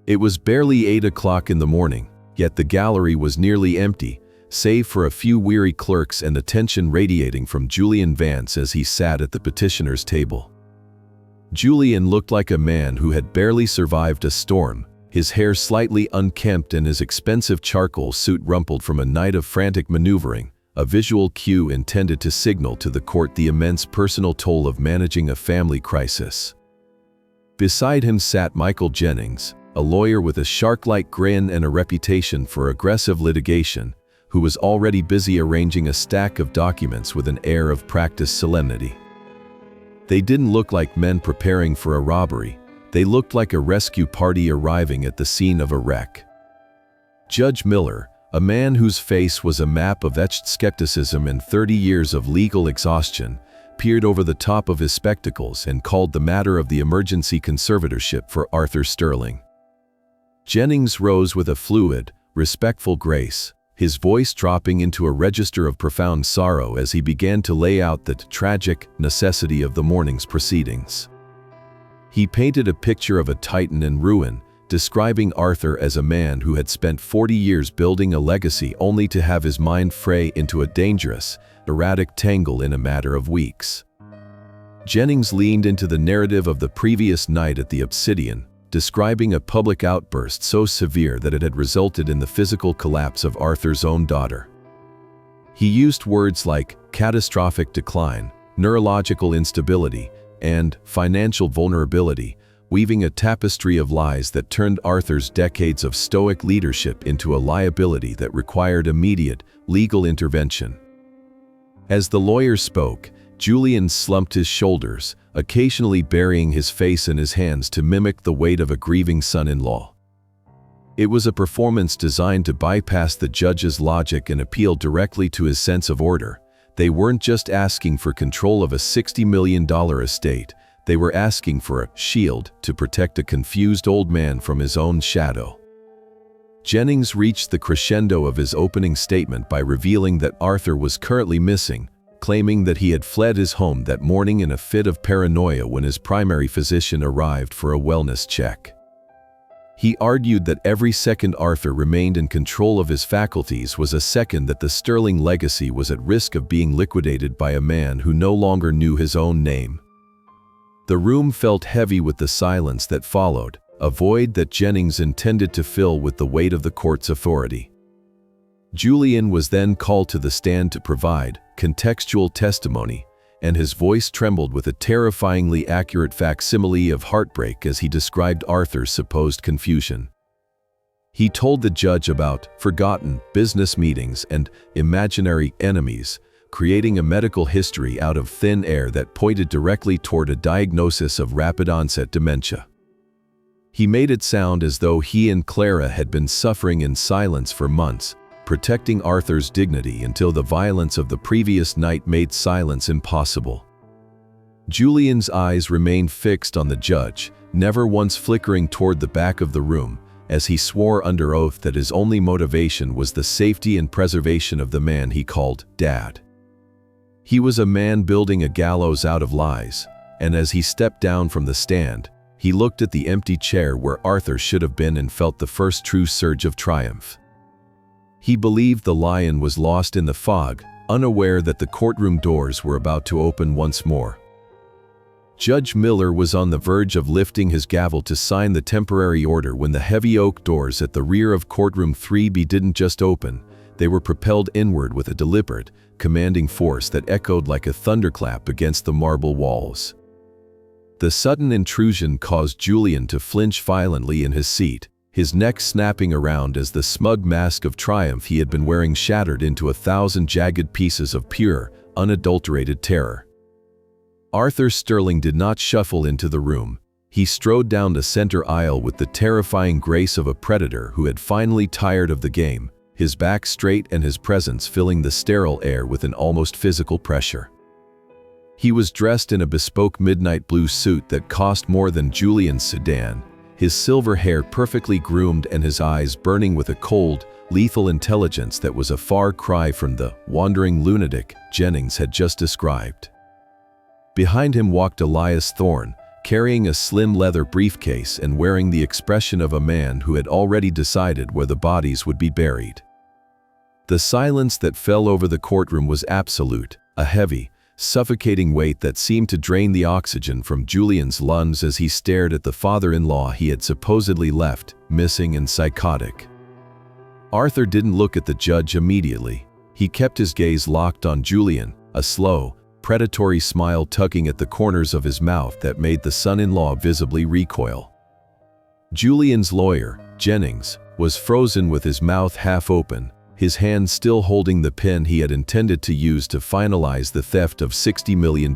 It was barely 8 o'clock in the morning, yet the gallery was nearly empty, save for a few weary clerks and the tension radiating from Julian Vance as he sat at the petitioner's table. Julian looked like a man who had barely survived a storm, his hair slightly unkempt and his expensive charcoal suit rumpled from a night of frantic maneuvering, a visual cue intended to signal to the court the immense personal toll of managing a family crisis. Beside him sat Michael Jennings, a lawyer with a shark-like grin and a reputation for aggressive litigation, who was already busy arranging a stack of documents with an air of practiced solemnity. They didn't look like men preparing for a robbery, they looked like a rescue party arriving at the scene of a wreck. Judge Miller, a man whose face was a map of etched skepticism and 30 years of legal exhaustion, peered over the top of his spectacles and called the matter of the emergency conservatorship for Arthur Sterling. Jennings rose with a fluid, respectful grace, his voice dropping into a register of profound sorrow as he began to lay out the tragic necessity of the morning's proceedings. He painted a picture of a titan in ruin, describing Arthur as a man who had spent 40 years building a legacy only to have his mind fray into a dangerous, erratic tangle in a matter of weeks. Jennings leaned into the narrative of the previous night at the Obsidian, describing a public outburst so severe that it had resulted in the physical collapse of Arthur's own daughter. He used words like catastrophic decline, neurological instability, and financial vulnerability, weaving a tapestry of lies that turned Arthur's decades of stoic leadership into a liability that required immediate, legal intervention. As the lawyer spoke, Julian slumped his shoulders, occasionally burying his face in his hands to mimic the weight of a grieving son-in-law. It was a performance designed to bypass the judge's logic and appeal directly to his sense of order. They weren't just asking for control of a $60 million estate, they were asking for a shield to protect a confused old man from his own shadow. Jennings reached the crescendo of his opening statement by revealing that Arthur was currently missing, claiming that he had fled his home that morning in a fit of paranoia when his primary physician arrived for a wellness check. He argued that every second Arthur remained in control of his faculties was a second that the Sterling legacy was at risk of being liquidated by a man who no longer knew his own name. The room felt heavy with the silence that followed, a void that Jennings intended to fill with the weight of the court's authority. Julian was then called to the stand to provide contextual testimony, and his voice trembled with a terrifyingly accurate facsimile of heartbreak as he described Arthur's supposed confusion. He told the judge about forgotten business meetings and imaginary enemies, creating a medical history out of thin air that pointed directly toward a diagnosis of rapid-onset dementia. He made it sound as though he and Clara had been suffering in silence for months, protecting Arthur's dignity until the violence of the previous night made silence impossible. Julian's eyes remained fixed on the judge, never once flickering toward the back of the room, as he swore under oath that his only motivation was the safety and preservation of the man he called Dad. He was a man building a gallows out of lies, and as he stepped down from the stand, he looked at the empty chair where Arthur should have been and felt the first true surge of triumph. He believed the lion was lost in the fog, unaware that the courtroom doors were about to open once more. Judge Miller was on the verge of lifting his gavel to sign the temporary order when the heavy oak doors at the rear of courtroom 3B didn't just open, they were propelled inward with a deliberate, commanding force that echoed like a thunderclap against the marble walls. The sudden intrusion caused Julian to flinch violently in his seat, his neck snapping around as the smug mask of triumph he had been wearing shattered into 1,000 jagged pieces of pure, unadulterated terror. Arthur Sterling did not shuffle into the room. He strode down the center aisle with the terrifying grace of a predator who had finally tired of the game, his back straight and his presence filling the sterile air with an almost physical pressure. He was dressed in a bespoke midnight blue suit that cost more than Julian's sedan, his silver hair perfectly groomed and his eyes burning with a cold, lethal intelligence that was a far cry from the wandering lunatic Jennings had just described. Behind him walked Elias Thorne, carrying a slim leather briefcase and wearing the expression of a man who had already decided where the bodies would be buried. The silence that fell over the courtroom was absolute, a heavy, suffocating weight that seemed to drain the oxygen from Julian's lungs as he stared at the father-in-law he had supposedly left, missing and psychotic. Arthur didn't look at the judge immediately. He kept his gaze locked on Julian, a slow, predatory smile tugging at the corners of his mouth that made the son-in-law visibly recoil. Julian's lawyer, Jennings, was frozen with his mouth half open, his hand still holding the pen he had intended to use to finalize the theft of $60 million.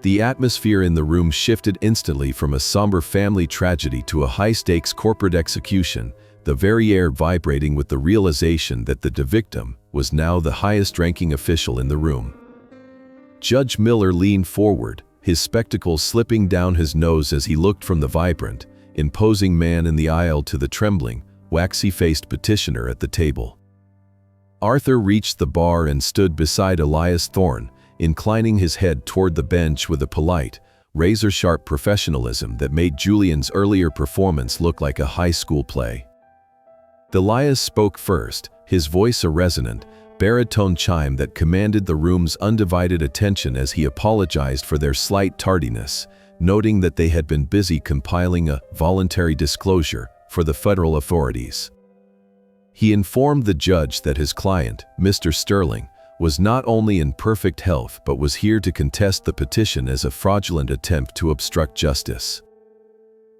The atmosphere in the room shifted instantly from a somber family tragedy to a high-stakes corporate execution, the very air vibrating with the realization that the victim was now the highest-ranking official in the room. Judge Miller leaned forward, his spectacles slipping down his nose as he looked from the vibrant, imposing man in the aisle to the trembling, waxy-faced petitioner at the table. Arthur reached the bar and stood beside Elias Thorne, inclining his head toward the bench with a polite, razor-sharp professionalism that made Julian's earlier performance look like a high school play. Elias spoke first, his voice a resonant, baritone chime that commanded the room's undivided attention as he apologized for their slight tardiness, noting that they had been busy compiling a voluntary disclosure for the federal authorities. He informed the judge that his client, Mr. Sterling, was not only in perfect health but was here to contest the petition as a fraudulent attempt to obstruct justice.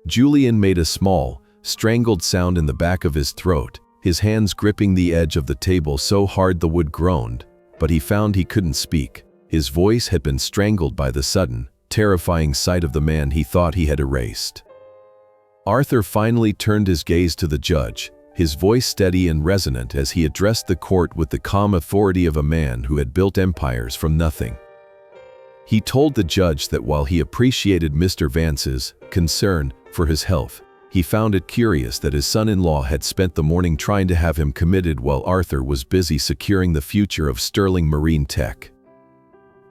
Julian made a small, strangled sound in the back of his throat, his hands gripping the edge of the table so hard the wood groaned, but he found he couldn't speak. His voice had been strangled by the sudden, terrifying sight of the man he thought he had erased. Arthur finally turned his gaze to the judge, his voice steady and resonant as he addressed the court with the calm authority of a man who had built empires from nothing. He told the judge that while he appreciated Mr. Vance's concern for his health, he found it curious that his son-in-law had spent the morning trying to have him committed while Arthur was busy securing the future of Sterling Marine Tech.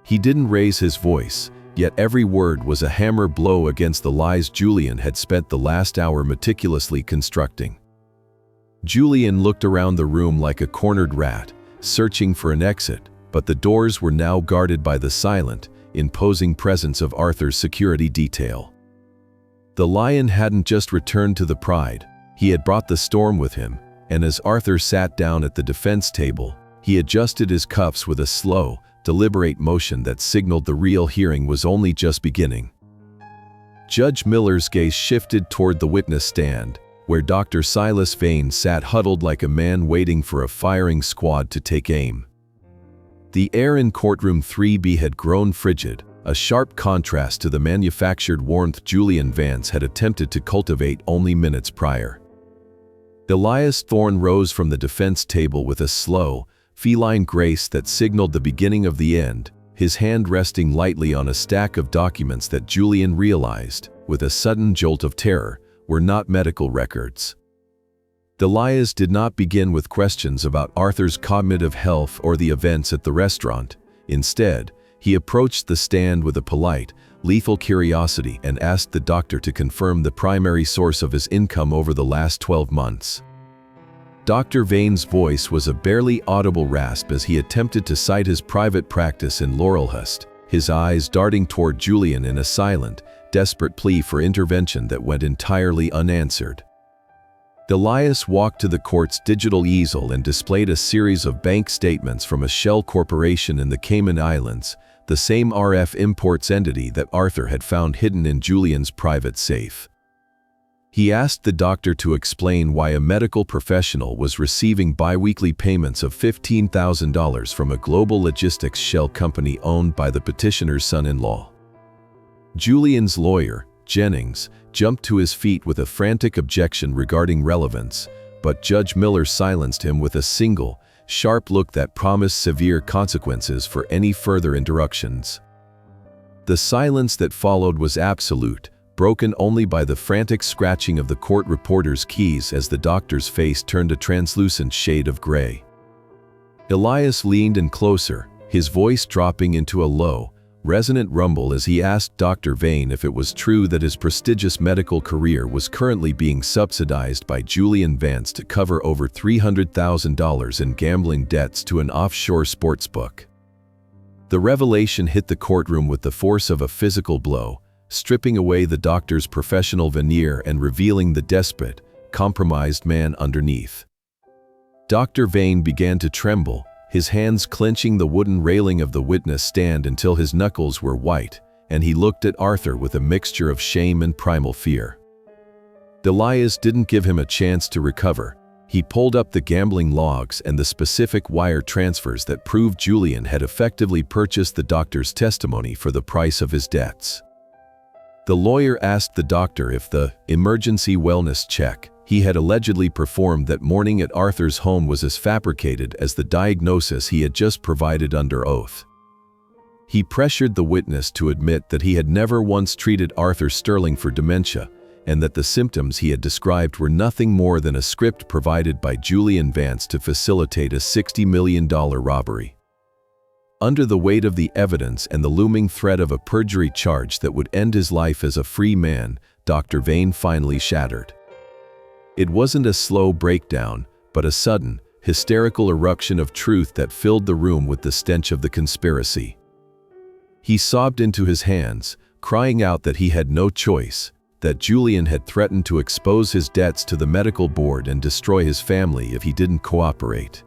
He didn't raise his voice, yet every word was a hammer blow against the lies Julian had spent the last hour meticulously constructing. Julian looked around the room like a cornered rat, searching for an exit, but the doors were now guarded by the silent, imposing presence of Arthur's security detail. The lion hadn't just returned to the pride, he had brought the storm with him, and as Arthur sat down at the defense table, he adjusted his cuffs with a slow, deliberate motion that signaled the real hearing was only just beginning. Judge Miller's gaze shifted toward the witness stand, where Dr. Silas Vane sat huddled like a man waiting for a firing squad to take aim. The air in courtroom 3B had grown frigid, a sharp contrast to the manufactured warmth Julian Vance had attempted to cultivate only minutes prior. Elias Thorne rose from the defense table with a slow, feline grace that signaled the beginning of the end, his hand resting lightly on a stack of documents that Julian realized, with a sudden jolt of terror, were not medical records. Elias did not begin with questions about Arthur's cognitive health or the events at the restaurant. Instead, he approached the stand with a polite, lethal curiosity and asked the doctor to confirm the primary source of his income over the last 12 months. Dr. Vane's voice was a barely audible rasp as he attempted to cite his private practice in Laurelhurst, his eyes darting toward Julian in a silent, desperate plea for intervention that went entirely unanswered. Elias walked to the court's digital easel and displayed a series of bank statements from a shell corporation in the Cayman Islands, the same RF Imports entity that Arthur had found hidden in Julian's private safe. He asked the doctor to explain why a medical professional was receiving biweekly payments of $15,000 from a global logistics shell company owned by the petitioner's son-in-law. Julian's lawyer, Jennings, jumped to his feet with a frantic objection regarding relevance, but Judge Miller silenced him with a single, sharp look that promised severe consequences for any further interruptions. The silence that followed was absolute, broken only by the frantic scratching of the court reporter's keys as the doctor's face turned a translucent shade of gray. Elias leaned in closer, his voice dropping into a low, resonant rumble as he asked Dr. Vane if it was true that his prestigious medical career was currently being subsidized by Julian Vance to cover over $300,000 in gambling debts to an offshore sportsbook. The revelation hit the courtroom with the force of a physical blow, stripping away the doctor's professional veneer and revealing the desperate, compromised man underneath. Dr. Vane began to tremble, his hands clenching the wooden railing of the witness stand until his knuckles were white, and he looked at Arthur with a mixture of shame and primal fear. Elias didn't give him a chance to recover. He pulled up the gambling logs and the specific wire transfers that proved Julian had effectively purchased the doctor's testimony for the price of his debts. The lawyer asked the doctor if the emergency wellness check he had allegedly performed that morning at Arthur's home was as fabricated as the diagnosis he had just provided under oath. He pressured the witness to admit that he had never once treated Arthur Sterling for dementia, and that the symptoms he had described were nothing more than a script provided by Julian Vance to facilitate a $60 million robbery. Under the weight of the evidence and the looming threat of a perjury charge that would end his life as a free man, Dr. Vane finally shattered. It wasn't a slow breakdown, but a sudden, hysterical eruption of truth that filled the room with the stench of the conspiracy. He sobbed into his hands, crying out that he had no choice, that Julian had threatened to expose his debts to the medical board and destroy his family if he didn't cooperate.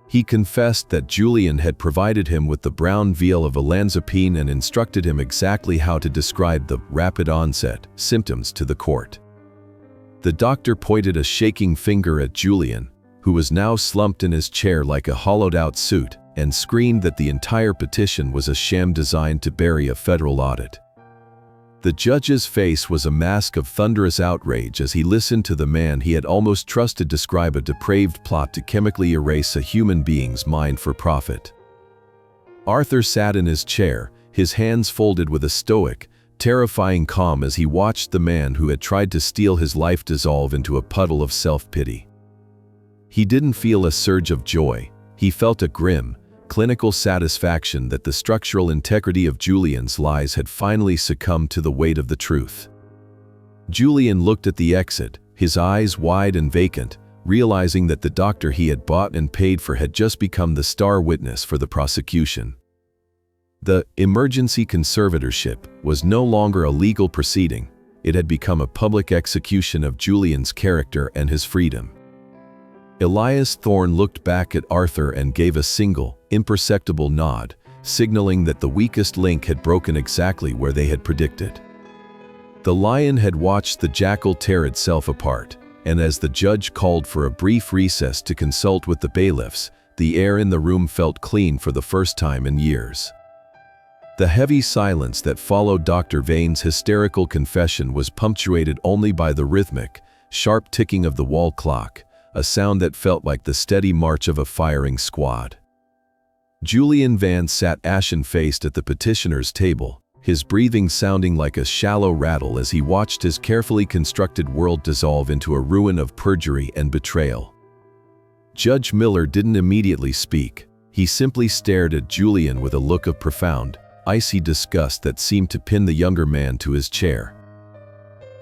He confessed that Julian had provided him with the brown vial of olanzapine and instructed him exactly how to describe the rapid onset symptoms to the court. The doctor pointed a shaking finger at Julian, who was now slumped in his chair like a hollowed-out suit, and screamed that the entire petition was a sham designed to bury a federal audit. The judge's face was a mask of thunderous outrage as he listened to the man he had almost trusted describe a depraved plot to chemically erase a human being's mind for profit. Arthur sat in his chair, his hands folded with a stoic, terrifying calm as he watched the man who had tried to steal his life dissolve into a puddle of self-pity. He didn't feel a surge of joy. He felt a grim, clinical satisfaction that the structural integrity of Julian's lies had finally succumbed to the weight of the truth. Julian looked at the exit, his eyes wide and vacant, realizing that the doctor he had bought and paid for had just become the star witness for the prosecution. The emergency conservatorship was no longer a legal proceeding. It had become a public execution of Julian's character and his freedom. Elias Thorne looked back at Arthur and gave a single, imperceptible nod, signaling that the weakest link had broken exactly where they had predicted. The lion had watched the jackal tear itself apart, and as the judge called for a brief recess to consult with the bailiffs, the air in the room felt clean for the first time in years. The heavy silence that followed Dr. Vane's hysterical confession was punctuated only by the rhythmic, sharp ticking of the wall clock, a sound that felt like the steady march of a firing squad. Julian Vance sat ashen-faced at the petitioner's table, his breathing sounding like a shallow rattle as he watched his carefully constructed world dissolve into a ruin of perjury and betrayal. Judge Miller didn't immediately speak. He simply stared at Julian with a look of profound, icy disgust that seemed to pin the younger man to his chair.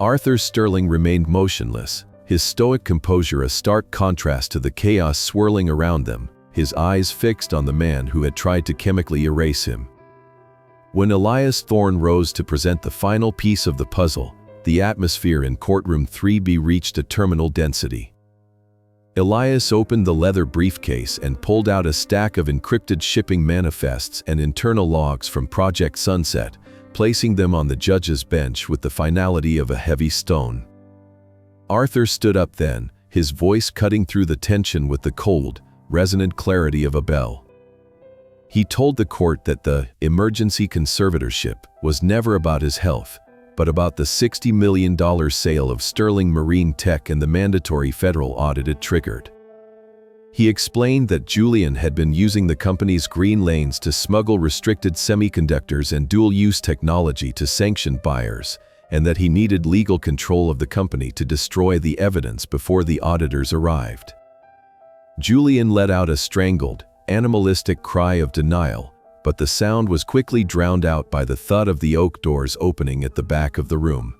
Arthur Sterling remained motionless, his stoic composure a stark contrast to the chaos swirling around them, his eyes fixed on the man who had tried to chemically erase him. When Elias Thorne rose to present the final piece of the puzzle, the atmosphere in courtroom 3B reached a terminal density. Elias opened the leather briefcase and pulled out a stack of encrypted shipping manifests and internal logs from Project Sunset, placing them on the judge's bench with the finality of a heavy stone. Arthur stood up then, his voice cutting through the tension with the cold, resonant clarity of a bell. He told the court that the emergency conservatorship was never about his health, but about the $60 million sale of Sterling Marine Tech and the mandatory federal audit it triggered. He explained that Julian had been using the company's green lanes to smuggle restricted semiconductors and dual-use technology to sanctioned buyers, and that he needed legal control of the company to destroy the evidence before the auditors arrived. Julian let out a strangled, animalistic cry of denial, but the sound was quickly drowned out by the thud of the oak doors opening at the back of the room.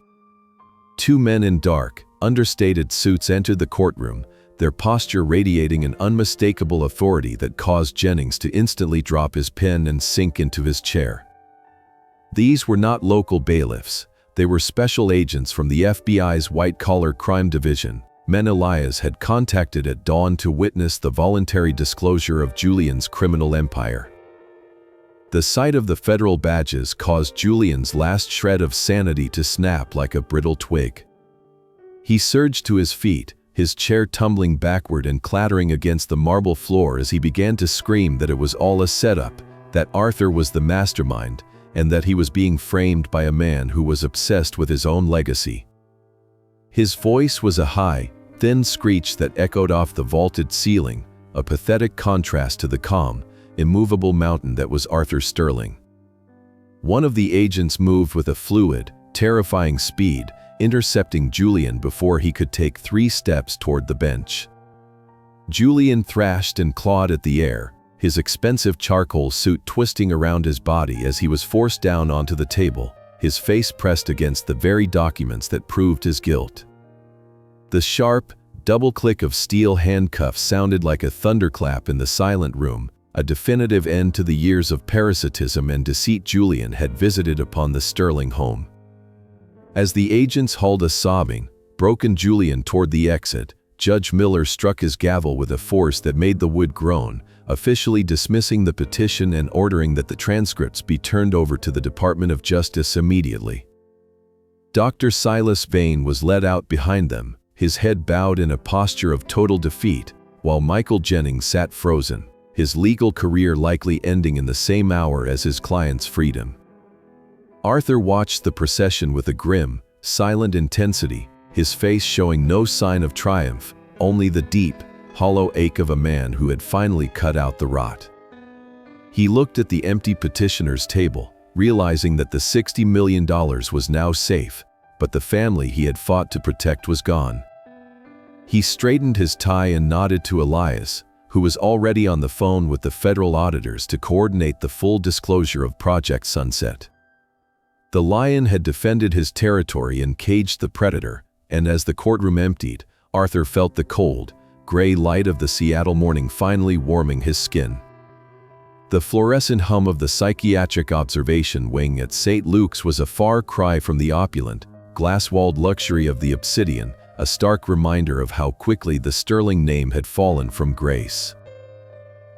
Two men in dark, understated suits entered the courtroom, their posture radiating an unmistakable authority that caused Jennings to instantly drop his pen and sink into his chair. These were not local bailiffs. They were special agents from the FBI's white-collar crime division, men Elias had contacted at dawn to witness the voluntary disclosure of Julian's criminal empire. The sight of the federal badges caused Julian's last shred of sanity to snap like a brittle twig. He surged to his feet, his chair tumbling backward and clattering against the marble floor as he began to scream that it was all a setup, that Arthur was the mastermind, and that he was being framed by a man who was obsessed with his own legacy. His voice was a high, thin screech that echoed off the vaulted ceiling, a pathetic contrast to the calm, immovable mountain that was Arthur Sterling. One of the agents moved with a fluid, terrifying speed, intercepting Julian before he could take 3 steps toward the bench. Julian thrashed and clawed at the air, his expensive charcoal suit twisting around his body as he was forced down onto the table, his face pressed against the very documents that proved his guilt. The sharp, double click of steel handcuffs sounded like a thunderclap in the silent room, a definitive end to the years of parasitism and deceit Julian had visited upon the Sterling home. As the agents hauled a sobbing, broken Julian toward the exit, Judge Miller struck his gavel with a force that made the wood groan, officially dismissing the petition and ordering that the transcripts be turned over to the Department of Justice immediately. Dr. Silas Vane was led out behind them, his head bowed in a posture of total defeat, while Michael Jennings sat frozen, his legal career likely ending in the same hour as his client's freedom. Arthur watched the procession with a grim, silent intensity, his face showing no sign of triumph, only the deep, hollow ache of a man who had finally cut out the rot. He looked at the empty petitioner's table, realizing that the $60 million was now safe, but the family he had fought to protect was gone. He straightened his tie and nodded to Elias, who was already on the phone with the federal auditors to coordinate the full disclosure of Project Sunset. The lion had defended his territory and caged the predator, and as the courtroom emptied, Arthur felt the cold, gray light of the Seattle morning finally warming his skin. The fluorescent hum of the psychiatric observation wing at St. Luke's was a far cry from the opulent, glass-walled luxury of the Obsidian, a stark reminder of how quickly the Sterling name had fallen from grace.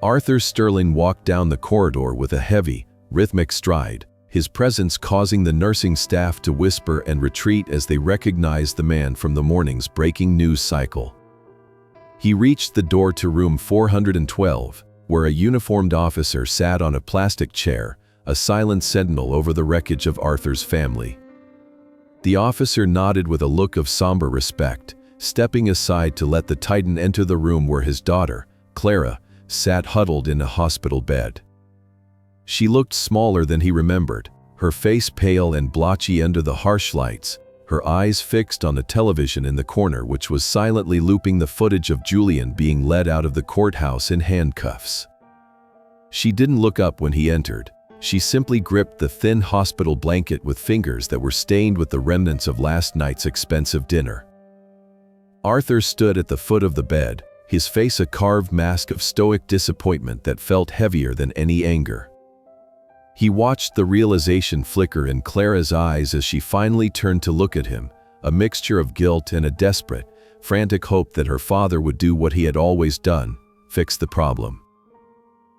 Arthur Sterling walked down the corridor with a heavy, rhythmic stride, his presence causing the nursing staff to whisper and retreat as they recognized the man from the morning's breaking news cycle. He reached the door to room 412, where a uniformed officer sat on a plastic chair, a silent sentinel over the wreckage of Arthur's family. The officer nodded with a look of somber respect, stepping aside to let the Titan enter the room where his daughter, Clara, sat huddled in a hospital bed. She looked smaller than he remembered, her face pale and blotchy under the harsh lights, her eyes fixed on the television in the corner which was silently looping the footage of Julian being led out of the courthouse in handcuffs. She didn't look up when he entered. She simply gripped the thin hospital blanket with fingers that were stained with the remnants of last night's expensive dinner. Arthur stood at the foot of the bed, his face a carved mask of stoic disappointment that felt heavier than any anger. He watched the realization flicker in Clara's eyes as she finally turned to look at him, a mixture of guilt and a desperate, frantic hope that her father would do what he had always done, fix the problem.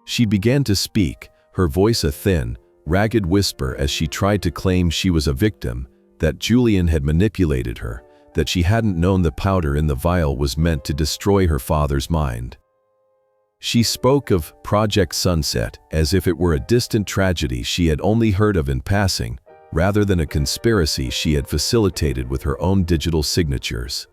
She began to speak, her voice a thin, ragged whisper as she tried to claim she was a victim, that Julian had manipulated her, that she hadn't known the powder in the vial was meant to destroy her father's mind. She spoke of Project Sunset as if it were a distant tragedy she had only heard of in passing, rather than a conspiracy she had facilitated with her own digital signatures.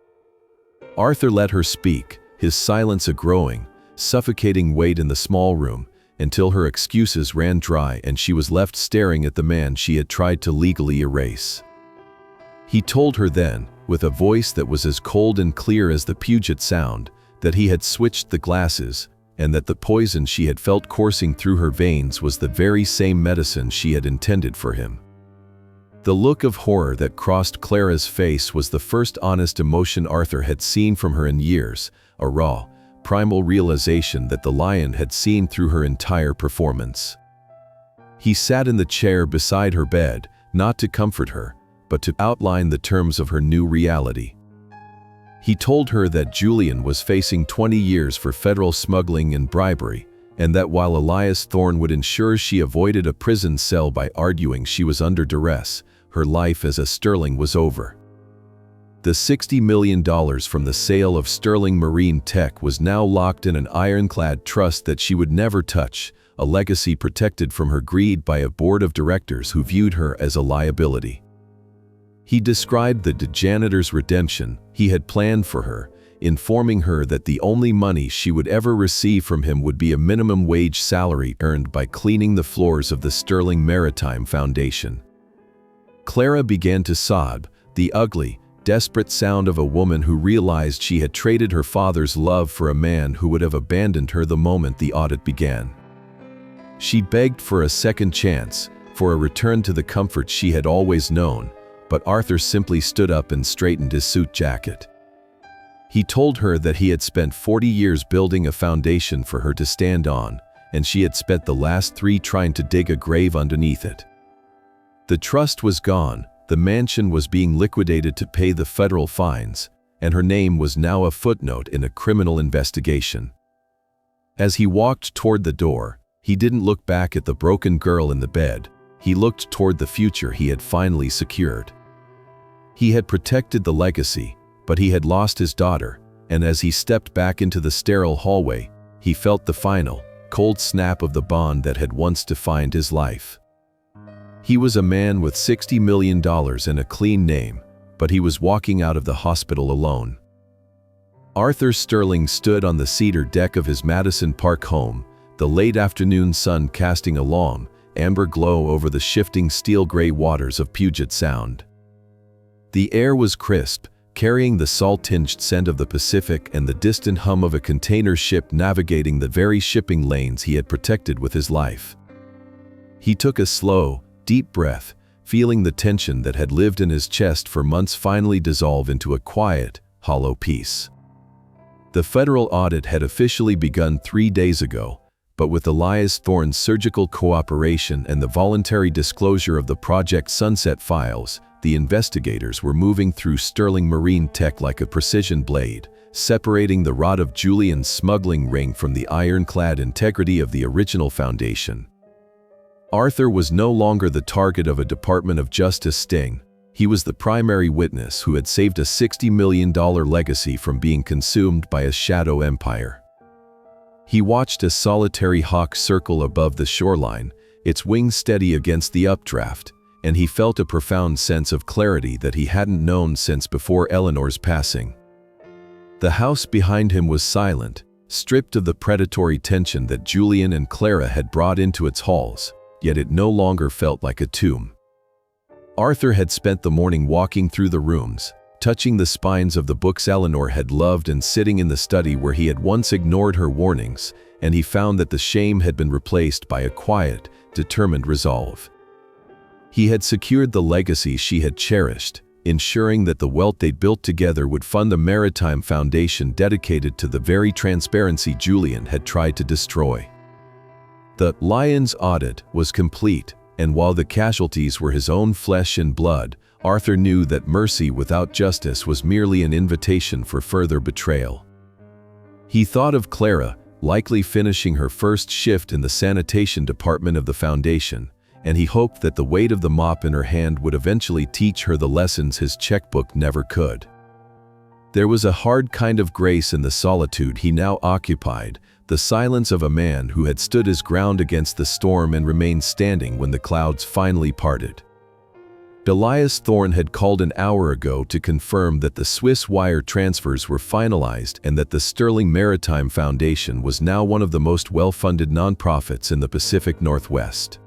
Arthur let her speak, his silence a growing, suffocating weight in the small room, until her excuses ran dry and she was left staring at the man she had tried to legally erase. He told her then, with a voice that was as cold and clear as the Puget Sound, that he had switched the glasses, and that the poison she had felt coursing through her veins was the very same medicine she had intended for him. The look of horror that crossed Clara's face was the first honest emotion Arthur had seen from her in years, a raw, primal realization that the lion had seen through her entire performance. He sat in the chair beside her bed, not to comfort her, but to outline the terms of her new reality. He told her that Julian was facing 20 years for federal smuggling and bribery, and that while Elias Thorne would ensure she avoided a prison cell by arguing she was under duress, her life as a Sterling was over. The $60 million from the sale of Sterling Marine Tech was now locked in an ironclad trust that she would never touch, a legacy protected from her greed by a board of directors who viewed her as a liability. He described the janitor's redemption he had planned for her, informing her that the only money she would ever receive from him would be a minimum wage salary earned by cleaning the floors of the Sterling Maritime Foundation. Clara began to sob, the ugly, desperate sound of a woman who realized she had traded her father's love for a man who would have abandoned her the moment the audit began. She begged for a second chance, for a return to the comfort she had always known, but Arthur simply stood up and straightened his suit jacket. He told her that he had spent 40 years building a foundation for her to stand on, and she had spent the last 3 trying to dig a grave underneath it. The trust was gone, the mansion was being liquidated to pay the federal fines, and her name was now a footnote in a criminal investigation. As he walked toward the door, he didn't look back at the broken girl in the bed. He looked toward the future he had finally secured. He had protected the legacy, but he had lost his daughter, and as he stepped back into the sterile hallway, he felt the final, cold snap of the bond that had once defined his life. He was a man with $60 million and a clean name, but he was walking out of the hospital alone. Arthur Sterling stood on the cedar deck of his Madison Park home, the late afternoon sun casting a long, amber glow over the shifting steel-gray waters of Puget Sound. The air was crisp, carrying the salt-tinged scent of the Pacific and the distant hum of a container ship navigating the very shipping lanes he had protected with his life. He took a slow, deep breath, feeling the tension that had lived in his chest for months finally dissolve into a quiet, hollow peace. The federal audit had officially begun 3 days ago, but with Elias Thorne's surgical cooperation and the voluntary disclosure of the Project Sunset files, the investigators were moving through sterling marine tech like a precision blade, separating the rod of Julian's smuggling ring from the ironclad integrity of the original foundation. Arthur was no longer the target of a Department of Justice sting. He was the primary witness who had saved a $60 million legacy from being consumed by a shadow empire. He watched a solitary hawk circle above the shoreline, its wings steady against the updraft, and he felt a profound sense of clarity that he hadn't known since before Eleanor's passing. The house behind him was silent, stripped of the predatory tension that Julian and Clara had brought into its halls, yet it no longer felt like a tomb. Arthur had spent the morning walking through the rooms, touching the spines of the books Eleanor had loved and sitting in the study where he had once ignored her warnings, and he found that the shame had been replaced by a quiet, determined resolve. He had secured the legacy she had cherished, ensuring that the wealth they'd built together would fund the maritime foundation dedicated to the very transparency Julian had tried to destroy. The Lions audit was complete, and while the casualties were his own flesh and blood, Arthur knew that mercy without justice was merely an invitation for further betrayal. He thought of Clara, likely finishing her first shift in the sanitation department of the foundation, and he hoped that the weight of the mop in her hand would eventually teach her the lessons his checkbook never could. There was a hard kind of grace in the solitude he now occupied, the silence of a man who had stood his ground against the storm and remained standing when the clouds finally parted. Elias Thorne had called an hour ago to confirm that the Swiss wire transfers were finalized and that the Sterling Maritime Foundation was now one of the most well-funded nonprofits in the Pacific Northwest.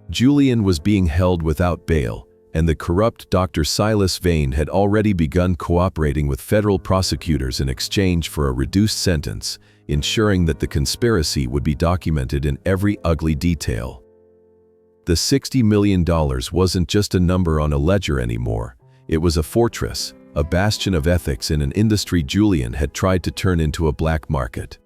Julian was being held without bail, and the corrupt Dr. Silas Vane had already begun cooperating with federal prosecutors in exchange for a reduced sentence, ensuring that the conspiracy would be documented in every ugly detail. The $60 million wasn't just a number on a ledger anymore. It was a fortress, a bastion of ethics in an industry Julian had tried to turn into a black market.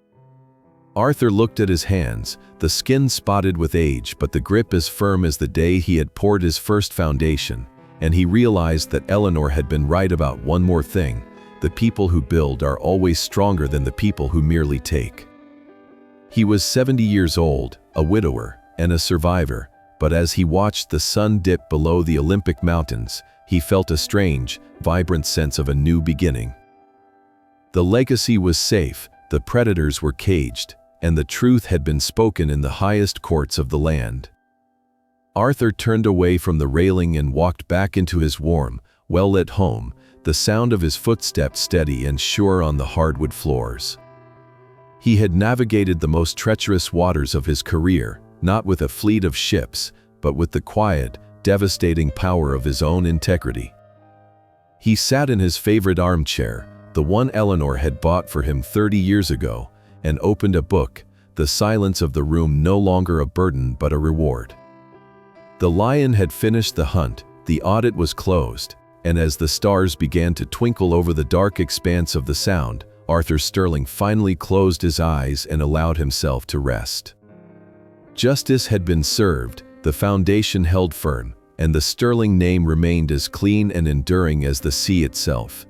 Arthur looked at his hands, the skin spotted with age but the grip as firm as the day he had poured his first foundation, and he realized that Eleanor had been right about one more thing: the people who build are always stronger than the people who merely take. He was 70 years old, a widower, and a survivor, but as he watched the sun dip below the Olympic Mountains, he felt a strange, vibrant sense of a new beginning. The legacy was safe, the predators were caged, and the truth had been spoken in the highest courts of the land. Arthur turned away from the railing and walked back into his warm, well-lit home, the sound of his footsteps steady and sure on the hardwood floors. He had navigated the most treacherous waters of his career, not with a fleet of ships, but with the quiet, devastating power of his own integrity. He sat in his favorite armchair, the one Eleanor had bought for him 30 years ago, and opened a book, the silence of the room no longer a burden but a reward. The lion had finished the hunt, the audit was closed, and as the stars began to twinkle over the dark expanse of the Sound, Arthur Sterling finally closed his eyes and allowed himself to rest. Justice had been served, the foundation held firm, and the Sterling name remained as clean and enduring as the sea itself.